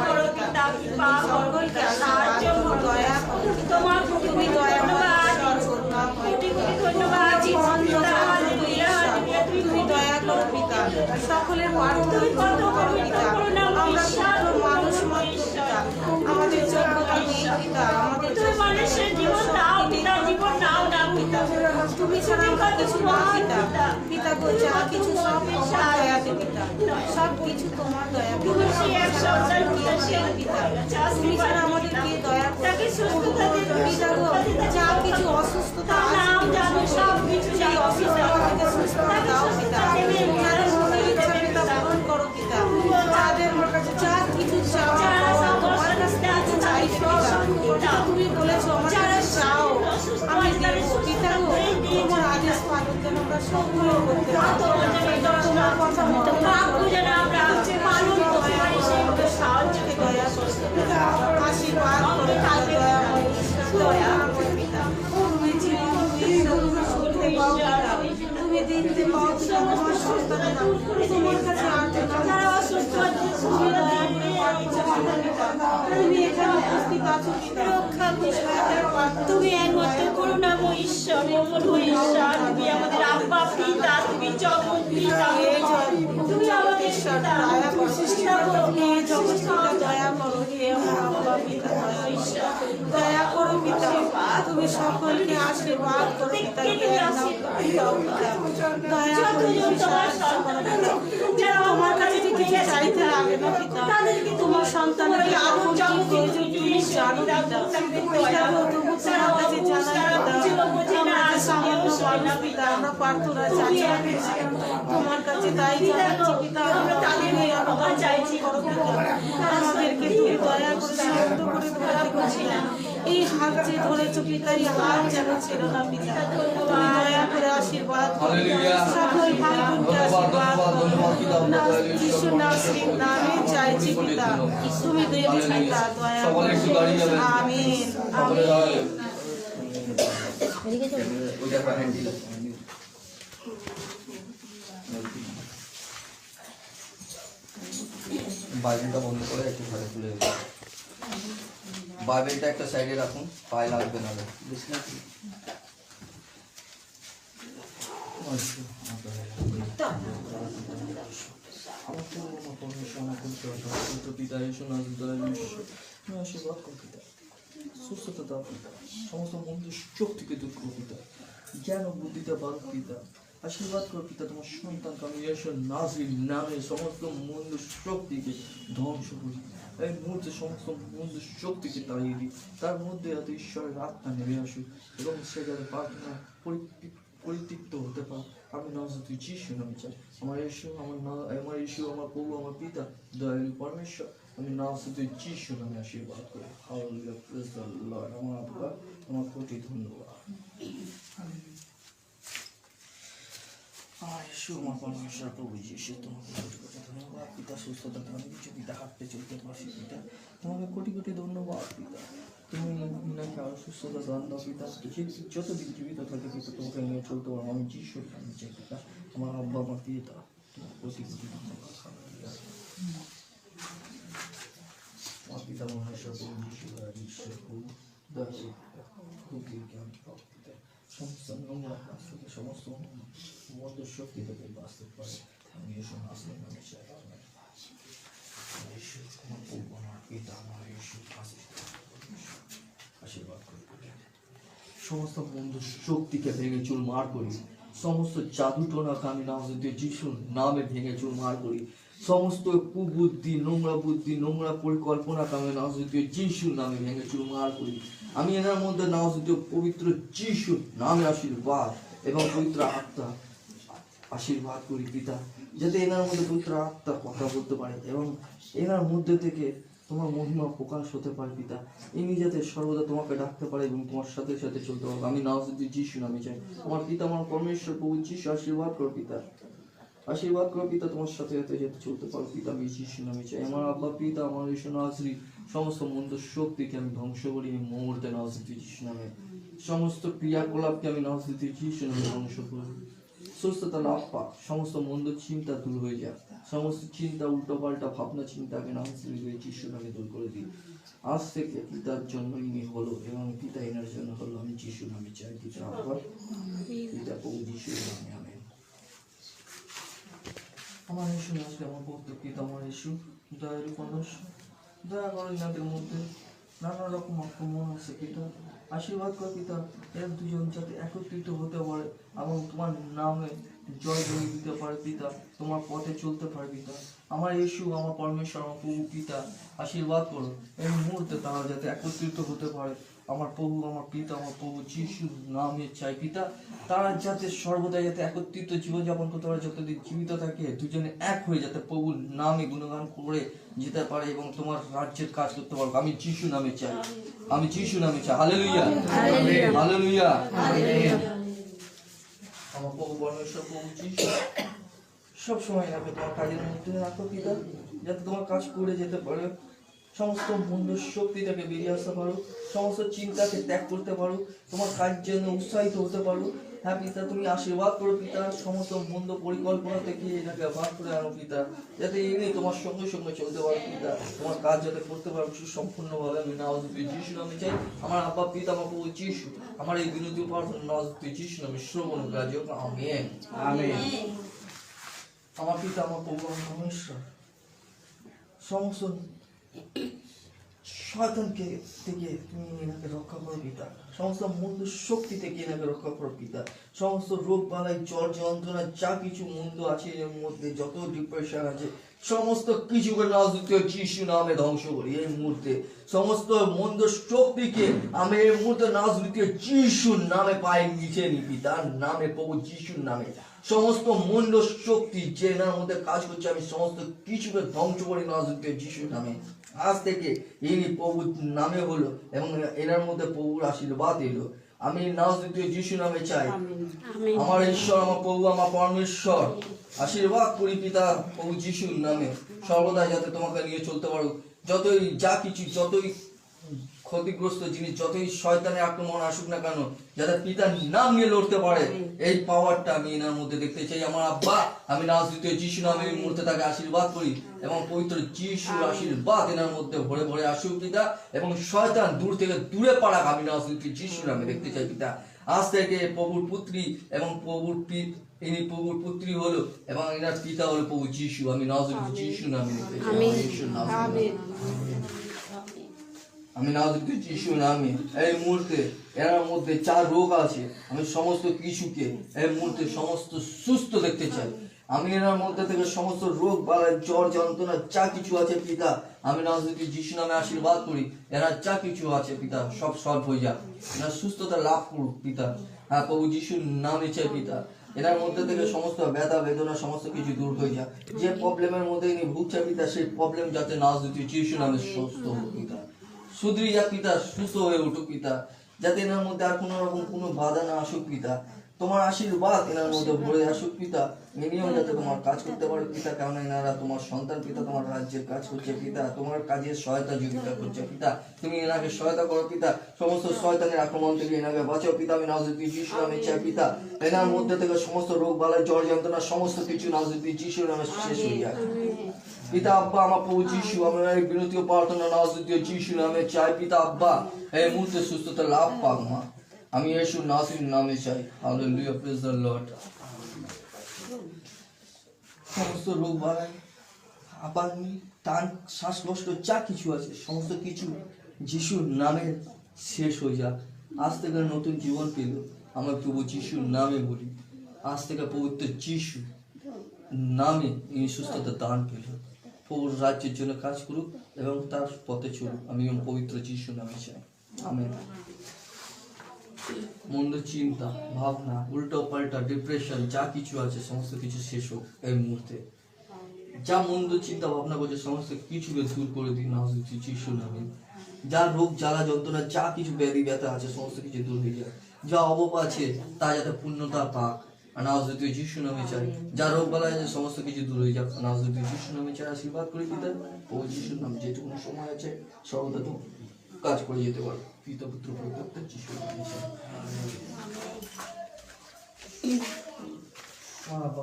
করো পিতা, সকলকে সাহায্য করো, দয়া করো তোমার তুমি দয়া করো, ধন্যবাদ তুমি দয়া করো পিতা, সকলের প্রার্থনা পিতা, আমরা ছোট মানুষ মাত্র পিতা, আমাদের যোগ্যতা নেই পিতা, আমাদের মানুষের জীবন দাও পিতা, জীবন দাও না পিতা, তুমি ছাড়া আমরা কিছু না পিতা, পিতা গো যা কিছু সব তোমার দয়াতে পিতা, সব কিছু তোমার দয়া পিতা, তুমি ছাড়া আমাদের কে দয়া তাকে সুস্থতা দিতে পিতা গো, যা কিছু অসুস্থতা আছে সব কিছু সেই অসুস্থতা থেকে সুস্থতা দাও পিতা, তাদের মনের ইচ্ছা পিতা পূরণ করো পিতা, যাদের যা কিছু চাও তোমার কাছ থেকে চাই পিতা, তুমি বলেছো আমার কাছে চাও আমি দেবো পিতা গো, তোমার আদেশ পালন যেন আমরা সবগুলো করতে পারি, তোমার কথা মতো যেন আমরা পালন করতে পারি, সেগুলো সাহায্যকে দয়া করো পিতা, আশীর্বাদ করো দয়া করো, দয়া করো পিতা, তুমি জীবন শুনতে পাও পিতা, তুমি দেখতে পাও পিতা, তোমার সন্তানেরা তোমার কাছে আসে যারা অসুস্থ তুমি দয়া করে তুমি এখানে উপস্থিত আছো পিতা, রক্ষা তুমি একমাত্র করুণাময় ঈশ্বর, মঙ্গলময় ঈশ্বর, তুমি আমাদের আব্বা পিতা, তুমি জগৎ পিতা, তুমি আমাদের ঈশ্বর, দয়া করো সৃষ্টিকর্তা, তুমি জগৎ পিতা দয়া করো, হে আমার আব্বা পিতা ঈশ্বর দয়া করো পিতা, তুমি সকলকে আশীর্বাদ করো পিতা, দয়া করো যারা আমার কাছে কিছু চাইতে লাগে না পিতা, তোমার সন্তানকে আরো কি প্রয়োজন তুমি জানো পিতা, তবু তোমার কাছে জানাই পিতা, আমরা প্রার্থনা চাইছি তোমার কাছে, তাই জানাচ্ছি পিতা, আমরা তাদের চাইছি আমাদেরকে তুমি দয়া করে শান্ত করে ধরা করছি না এই হাত যে ধরেছো পিতা, এই হাত যেন ছিল না পিতা। তুমি দয়া করে আশীর্বাদ করো। সকল ভাই বোনকে আশীর্বাদ করো। যিশুর নামে চাইছি পিতা, তুমি দেবে পিতা, দয়া করো। আমিন আমিন। বাইবেলটা বন্ধ করে একটু ঘরে তুলে দেবেন। বাইবেলটা একটা সাইডে রাখুন, পায়ে লাগবে না। সুস্থতা দাও পিতা, সমস্ত বন্ধু শক্তিকে দূর করো পিতা, জ্ঞান ও বুদ্ধিতে বাড়ো পিতা, আশীর্বাদ করো পিতা তোমার সন্তানকে। আমি ঈশ্বর নাজির নামে সমস্ত মন্দ শক্তিকে ধ্বংস করি। এই মুহূর্তে সমস্ত মন্দ শক্তিকে তাড়িয়ে দিই, তার মধ্যে যাতে ঈশ্বরের আত্মা নেমে আসুক এবং সে যাতে প্রার্থনা পরিতৃপ্ত হতে পারে। আমি নাজরীয় যিশু নামে চাই। আমার ঈশ্বর, আমার ঈশ্বর, আমার প্রভু, আমার পিতা, দয়ালু পরমেশ্বর, আমি নাজরীয় যিশু নামে আশীর্বাদ করি। Hallelujah, praise the lord. আমার আব্বা, আমার কোটি ধন্যবাদ। আমার ঈশ্বর, আমার পরমেশ্বর, প্রভু যিশু, তোমাকে কোটি কোটি ধন্যবাদ পিতা। সুস্থতা দান দিচ্ছ পিতা, হাঁটতে চলতে পারছি পিতা, তোমাকে কোটি কোটি ধন্যবাদ পিতা। তুমি নাকি আরো সুস্থতা দান দাও পিতা, যতদিন জীবিত থাকে পিতা তোমাকে নিয়ে চলতে পারো। আমি যিশুর নামে চাই পিতা, আমার আব্বা, আমার পিতা, তোমার কোটি কোটি ধন্যবাদ। আমার পিতা মহেশ্বর, প্রভু যিশু, ঈশ্বর প্রভু দয়া সমস্ত নোংরা কাজ থেকে, সমস্ত মন্দ শক্তি থেকে বাঁচতে পারে। আমি এসব আসলে নামে চাই। আমার ঈশ্বর, আমার প্রভু, আমার পিতা, আমার ঈশ্বর আশীর্বাদ করি। সমস্ত বন্ধু শক্তিকে ভেঙে চুরমার করি। সমস্ত জাদু টোনাকে আমি নাজরীয় যিশুর নামে ভেঙে চুরমার করি। সমস্ত কুবুদ্ধি, নোংরা পরিকল্পনাকে আমি নাজরীয় যিশুর নামে ভেঙে চুরমার করি। আমি এনার মধ্যে নাজরীয় পবিত্র যিশুর নামে আশীর্বাদ এবং পবিত্র আত্মা আশীর্বাদ করি পিতা, যাতে এনার মধ্যে পবিত্র আত্মা কথা বলতে পারে এবং এনার মধ্যে থেকে তোমার মহিমা প্রকাশ হতে পারে পিতা। ইনি যাতে সর্বদা তোমাকে ডাকতে পারে এবং তোমার সাথে সাথে চলতে পারবে। আমি নাজরীয় যিশু নামে চাই। আমার পিতা, আমার পরমেশ্বর, প্রভু যিশু, আশীর্বাদ করো পিতা, আশীর্বাদ করো পিতা, তোমার সাথে সাথে যাতে চলতে পারো পিতা। আমি যিশু নামে চাই। আমার আব্বা পিতা, আমার ঈশ্বর নাজরী, সমস্ত মন্দ শক্তিকে আমি ধ্বংস করি এই মুহূর্তে নাজরীয় যিশু নামে। সমস্ত ক্রিয়াকলাপকে আমি নাজরীয় যিশু নামে ধ্বংস করি। সুস্থতা লাভ পাক, সমস্ত মন্দ চিন্তা দূর হয়ে যায়, সমস্ত চিন্তা, উল্টো পাল্টা ভাবনা চিন্তাকে নাজরীয় যিশু নামে দূর করে দিই। আজ থেকে পিতার জন্য ইনি হলো এবং পিতা এনার জন্য হলো। আমি যিশু নামে চাই পিতা, আব্বা পিতা, প্রভু যিশুর নামে আমেন। আমার ইস্যু আজকে আমার পবিত্র পিতা, আমার ইস্যু দয়ালু পরমেশ্বর, দয়া করে এনাদের মধ্যে নানা রকম আক্রমণ আছে পিতা, আশীর্বাদ কর পিতা। এর দুজন যাতে একত্রিত হতে পারে এবং তোমার নামে জয় জয় দিতে পারে পিতা, তোমার পথে চলতে পারে পিতা। আমার ইস্যু, আমার পরমেশ্বর, আমার প্রভু পিতা, আশীর্বাদ করো এই মুহূর্তে তারা যাতে একত্রিত হতে পারে। আমার প্রভু, আমার পিতা, আমার প্রভু যিশুর নামে চাই পিতা, তারা যাতে সর্বদা যাতে একত্রিত জীবনযাপন করতে পারে। যতদিন জীবিত থাকে দুজনে এক হয়ে যাতে প্রভুর নামে গুণগান করে যেতে পারে এবং তোমার রাজ্যের কাজ করতে পারবে। আমি যিশু নামে চাই, আমি যিশু নামে চাই। Hallelujah, hallelujah. আমার প্রভু পরমেশ্বর, প্রভু যিশু, সবসময় রাখো তোমার কাজের মধ্যে রাখো পিতা, যাতে তোমার কাজ করে যেতে পারে। সমস্ত মন্দ শক্তি থেকে বেরিয়ে আসতে পারো, সমস্ত চিন্তাকে ত্যাগ করতে পারো, তোমার কাজের জন্য উৎসাহিত হতে পারো। হ্যাঁ পিতা, তুমি আশীর্বাদ করো পিতা, সমস্ত মন্দ পরিকল্পনা থেকে এটাকে বার করে আনো পিতা, যাতে এনে তোমার সঙ্গে সঙ্গে চলতে পারো পিতা, তোমার কাজ যাতে করতে পারো সুসম্পূর্ণভাবে। আমি নাজরীয় যিশু নামে চাই। আমার আব্বা পিতা, আমার প্রভু যিশু, আমার এই বিনতি প্রার্থনা নাজরীয় যিশু নামে শ্রবণ গ্রাহ্য। Amen, amen. আমার পিতা, আমার প্রভু, আমার পরমেশ্বর, সমস্ত শয়তানকে থেকে তুমি এনাকে রক্ষা করো পিতা, সমস্ত মন্দ শক্তি থেকে এনাকে রক্ষা করো পিতা, সমস্ত রোগ বালাই, জ্বর যন্ত্রণা, যা কিছু মন্দ আছে এর মধ্যে, যত ডিপ্রেশন আছে, সমস্ত কিছুকে নাজরীয় যিশু নামে ধ্বংস করি এই মুহূর্তে। সমস্ত মন্দ শক্তিকে আমি এই মুহূর্তে নাজরীয় যিশুর নামে পায়ে নিচে নি পিতার নামে, প্রভু যিশুর নামে। সমস্ত মন্দ শক্তি যে এনার মধ্যে কাজ করছে আমি সমস্ত কিছুকে ধ্বংস করি নাজরীয় যিশুর নামে। আজ থেকে ইনি প্রভুর নামে হলো এবং এনার মধ্যে প্রভুর আশীর্বাদ এলো। আমি নাজরীয় যিশু নামে চাই, আমার ঈশ্বর, আমার প্রভু, আমার পরমেশ্বর আশীর্বাদ করি পিতা প্রভু যিশুর নামে, সর্বদা যাতে তোমাকে নিয়ে চলতে পারো। যতই যা কিছু, যতই ক্ষতিগ্রস্ত জিনিস, যতই শয়তানের আক্রমণ আসুক না কেন, যাতে পিতার নাম নিয়ে লড়তে পারে, এই পাওয়ারটা আমি এনার মধ্যে দেখতে চাই। আমার আব্বা, আমি নাজরীয় যিশু নামে এই মুহূর্তে তাকে আশীর্বাদ করি এবং পবিত্র যিশুর আশীর্বাদ এনার মধ্যে ভরে ভরে আসুক পিতা, এবং শয়তান দূর থেকে দূরে পালাক আমি নাজরীয় যিশু নামে দেখতে চাই পিতা। আজ থেকে প্রভুর পুত্রী এবং প্রভুর ইনি প্রভুর পুত্রী হলো এবং এনার পিতা হলো প্রভু যিশু। আমি নাজরীয় যিশু নামে দেখতে চাই। আমি নাজরীয় যিশু নামে এই মুহূর্তে এনার মধ্যে যা রোগ আছে আমি সমস্ত কিছুকে এই মুহূর্তে সমস্ত সুস্থ দেখতে চাই। আমি এনার মধ্যে থেকে সমস্ত রোগ বালাই, জ্বর, যন্ত্রণা যা কিছু আছে পিতা, আমি নাজরীয় যিশু নামে আশীর্বাদ করি। এনার যা কিছু আছে পিতা সব সলভ হয়ে যাক, এনার সুস্থতা লাভ করুক পিতা। হ্যাঁ প্রভু যিশুর নামে চাই পিতা, এনার মধ্যে থেকে সমস্ত ব্যথা বেদনা সমস্ত কিছু দূর হয়ে যাক। যে প্রবলেমের মধ্যে ইনি ভুগছে পিতা, সেই প্রবলেম যাতে নাজরীয় যিশু নামে সুস্থ হোক পিতা, সুধরি যাক পিতা, সুস্থ হয়ে উঠুক পিতা, যাতে এনার মধ্যে আর কোনো রকম কোনো বাধা না আসুক পিতা। তোমার আশীর্বাদ এনার মধ্যে ভরে আসুক পিতা, ইনিও যাতে তোমার কাজ করতে পারে পিতা, কারণ এনারা তোমার সন্তান পিতা, তোমার রাজ্যের কাজ করছে পিতা, তোমার কাজের সহায়তা যোগিতা করছে পিতা। তুমি এনাকে সহায়তা করো পিতা, সমস্ত শয়তানের আক্রমণ থেকে এনাকে বাঁচাও পিতা। আমি নাজরীয় যিশু নামে চাই পিতা, এনার মধ্যে থেকে সমস্ত রোগ বালাই, জ্বর যন্ত্রণা সমস্ত কিছু নাজরীয় যিশুর নামে শেষ হয়ে যায় পিতা। আব্বা, আমার প্রভু যিশু, আমরা এই বিনতি ও প্রার্থনা নাজরীয় যিশু নামে চাই পিতা। আব্বা, এই মুহূর্তে সুস্থতা লাভ পাক মা, আমি ইয়েশু নাসির নামে চাই। Hallelujah, praise the lord. সমস্ত রোগ বালাই, হাঁপানি, টান, শ্বাসকষ্ট যা কিছু আছে সমস্ত কিছু যিশুর নামে শেষ হয়ে যাক। আজ থেকে নতুন জীবন পেল আমার প্রভু যিশুর নামে বলি। আজ থেকে পবিত্র যিশু নামে ইনি সুস্থতা দান পেল। প্রভুর রাজ্যের জন্য কাজ করুক এবং তার পথে চলুক, আমি পবিত্র যিশু নামে চাই। আমেন। মন্দ চিন্তা ভাবনা, উল্টো পাল্টা ডিপ্রেশন যা কিছু আছে সমস্ত কিছু শেষ হোক এই মুহূর্তে। যা মন্দ চিন্তা ভাবনা করছে সমস্ত কিছুকে দূর করে দিন নাজরীয় যিশু নামে। যা রোগ জ্বালা যন্ত্রণা যা কিছু ব্যাধি ব্যথা আছে সমস্ত কিছু দূর হয়ে যায়। যা অভাব আছে তা যাতে পূর্ণতা পাক নাজরীয় যিশু নামে চাই। যা রোগ বালা আছে সমস্ত কিছু দূর হয়ে যাক নাজরীয় যিশু নামে চাই। আশীর্বাদ করে পিতা ও যিশুর নাম যেটুকু সময় আছে সর্বদা তো কাজ করে যেতে পারো পিতা পুত্র পবিত্র যিশু নামে চাই।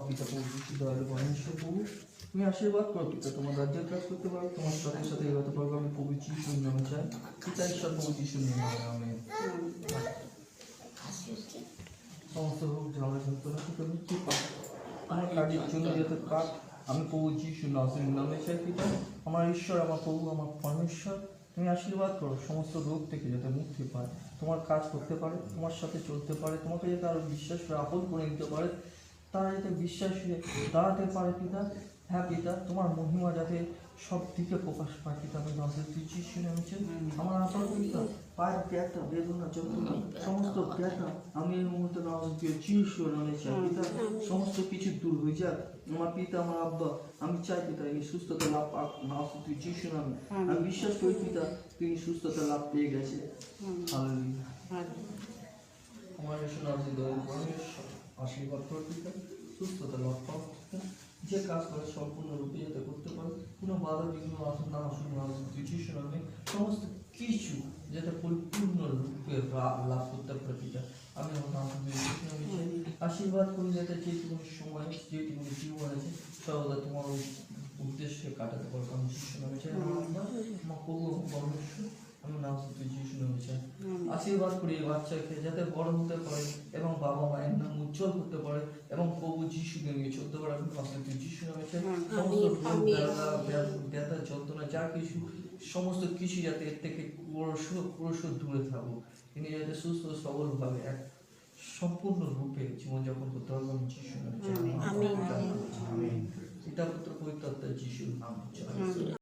পিতা প্রভু যিশু দয়ালু পরমেশ্বর প্রভু, তুমি আশীর্বাদ করো পিতা, তোমার রাজ্যের কাজ করতে পারো, তোমার সাথে সাথে এগোতে পারবো। আমি প্রভু যিশুর নামে চাই পিতা ঈশ্বর প্রভু যিশুর নামে আমেন। সমস্ত রোগ জ্বালা যন্ত্রণা থেকে মুক্তি পাও, আমার কাজের জন্য যাতে কাজ আমি প্রভু যিশু নাসির নামে চাই পিতা। আমার ঈশ্বর, আমার প্রভু, আমার পরমেশ্বর, তুমি আশীর্বাদ করো সমস্ত রোগ থেকে যাতে মুক্তি পায়, তোমার কাজ করতে পারে, তোমার সাথে চলতে পারে, তোমাকে যাতে আরো বিশ্বাস করে আপন করে নিতে পারে, তারা যাতে বিশ্বাস হয়ে দাঁড়াতে পারে পিতা। হ্যাঁ পিতা, তোমার মহিমা যাতে সব দিকে প্রকাশ পায় পিতা। আমি নাজরীয় যিশু নামে চাই। আমার আপন পিতা পায়ের ব্যথা বেদনা যন্ত্রণা সমস্ত ব্যথা আমি এই মুহূর্তে নাজরীয় যিশু নামে চাই পিতা, সমস্ত কিছু দূর হয়ে যাক। আমার পিতা, আমার আব্বা, আমি চাই পিতা এই সুস্থতা লাভ পাক নাজরীয় যিশু নামে। আমি বিশ্বাস করি পিতা তিনি সুস্থতা লাভ পেয়ে গেছে। হালেলুয়া। আমার ঈশ্বর নাজরীয় আশীর্বাদ করো পিতা, সুস্থতা লাভ পাও, যে কাজ করে সম্পূর্ণরূপে যাতে করতে পারে, কোনো বাধা বিঘ্ন আসুন না আসুন নাজরীয় যিশু নামে, সমস্ত কিছু যাতে পরিপূর্ণরূপে লাভ করতে পারে পিতা। আমি আমার নাজরীয় যিশু নামে চাই। আশীর্বাদ করি যাতে যেটুকু সময় যেটুকু জীবন আছে সর্বদা তোমার উদ্দেশ্যে কাটাতে পারবো। আমি যিশু নামে চাই। আমার প্রভু পরমেশ্বর, আমি নাজরীয় যিশু নামে চাই। আশীর্বাদ করি এই বাচ্চাকে যাতে বড় হতে পারে এবং বাবা মায়ের নাম উজ্জ্বল করতে পারে এবং প্রভু যিশুকে নিয়ে চলতে পারে। আমি নাজরীয় যিশু নামে চাই। সমস্ত রোগ ব্যথা যন্ত্রণা যা কিছু সমস্ত কিছু যাতে এর থেকে ক্রোশ দূরে থাকুক, তিনি যাতে সুস্থ সবল ভাবে এক সম্পূর্ণ রূপে জীবনযাপন করতে পারবো। আমি যিশু নামে চাই। পিতা পুত্র পবিত্র আত্মার যিশুর নামে চাই।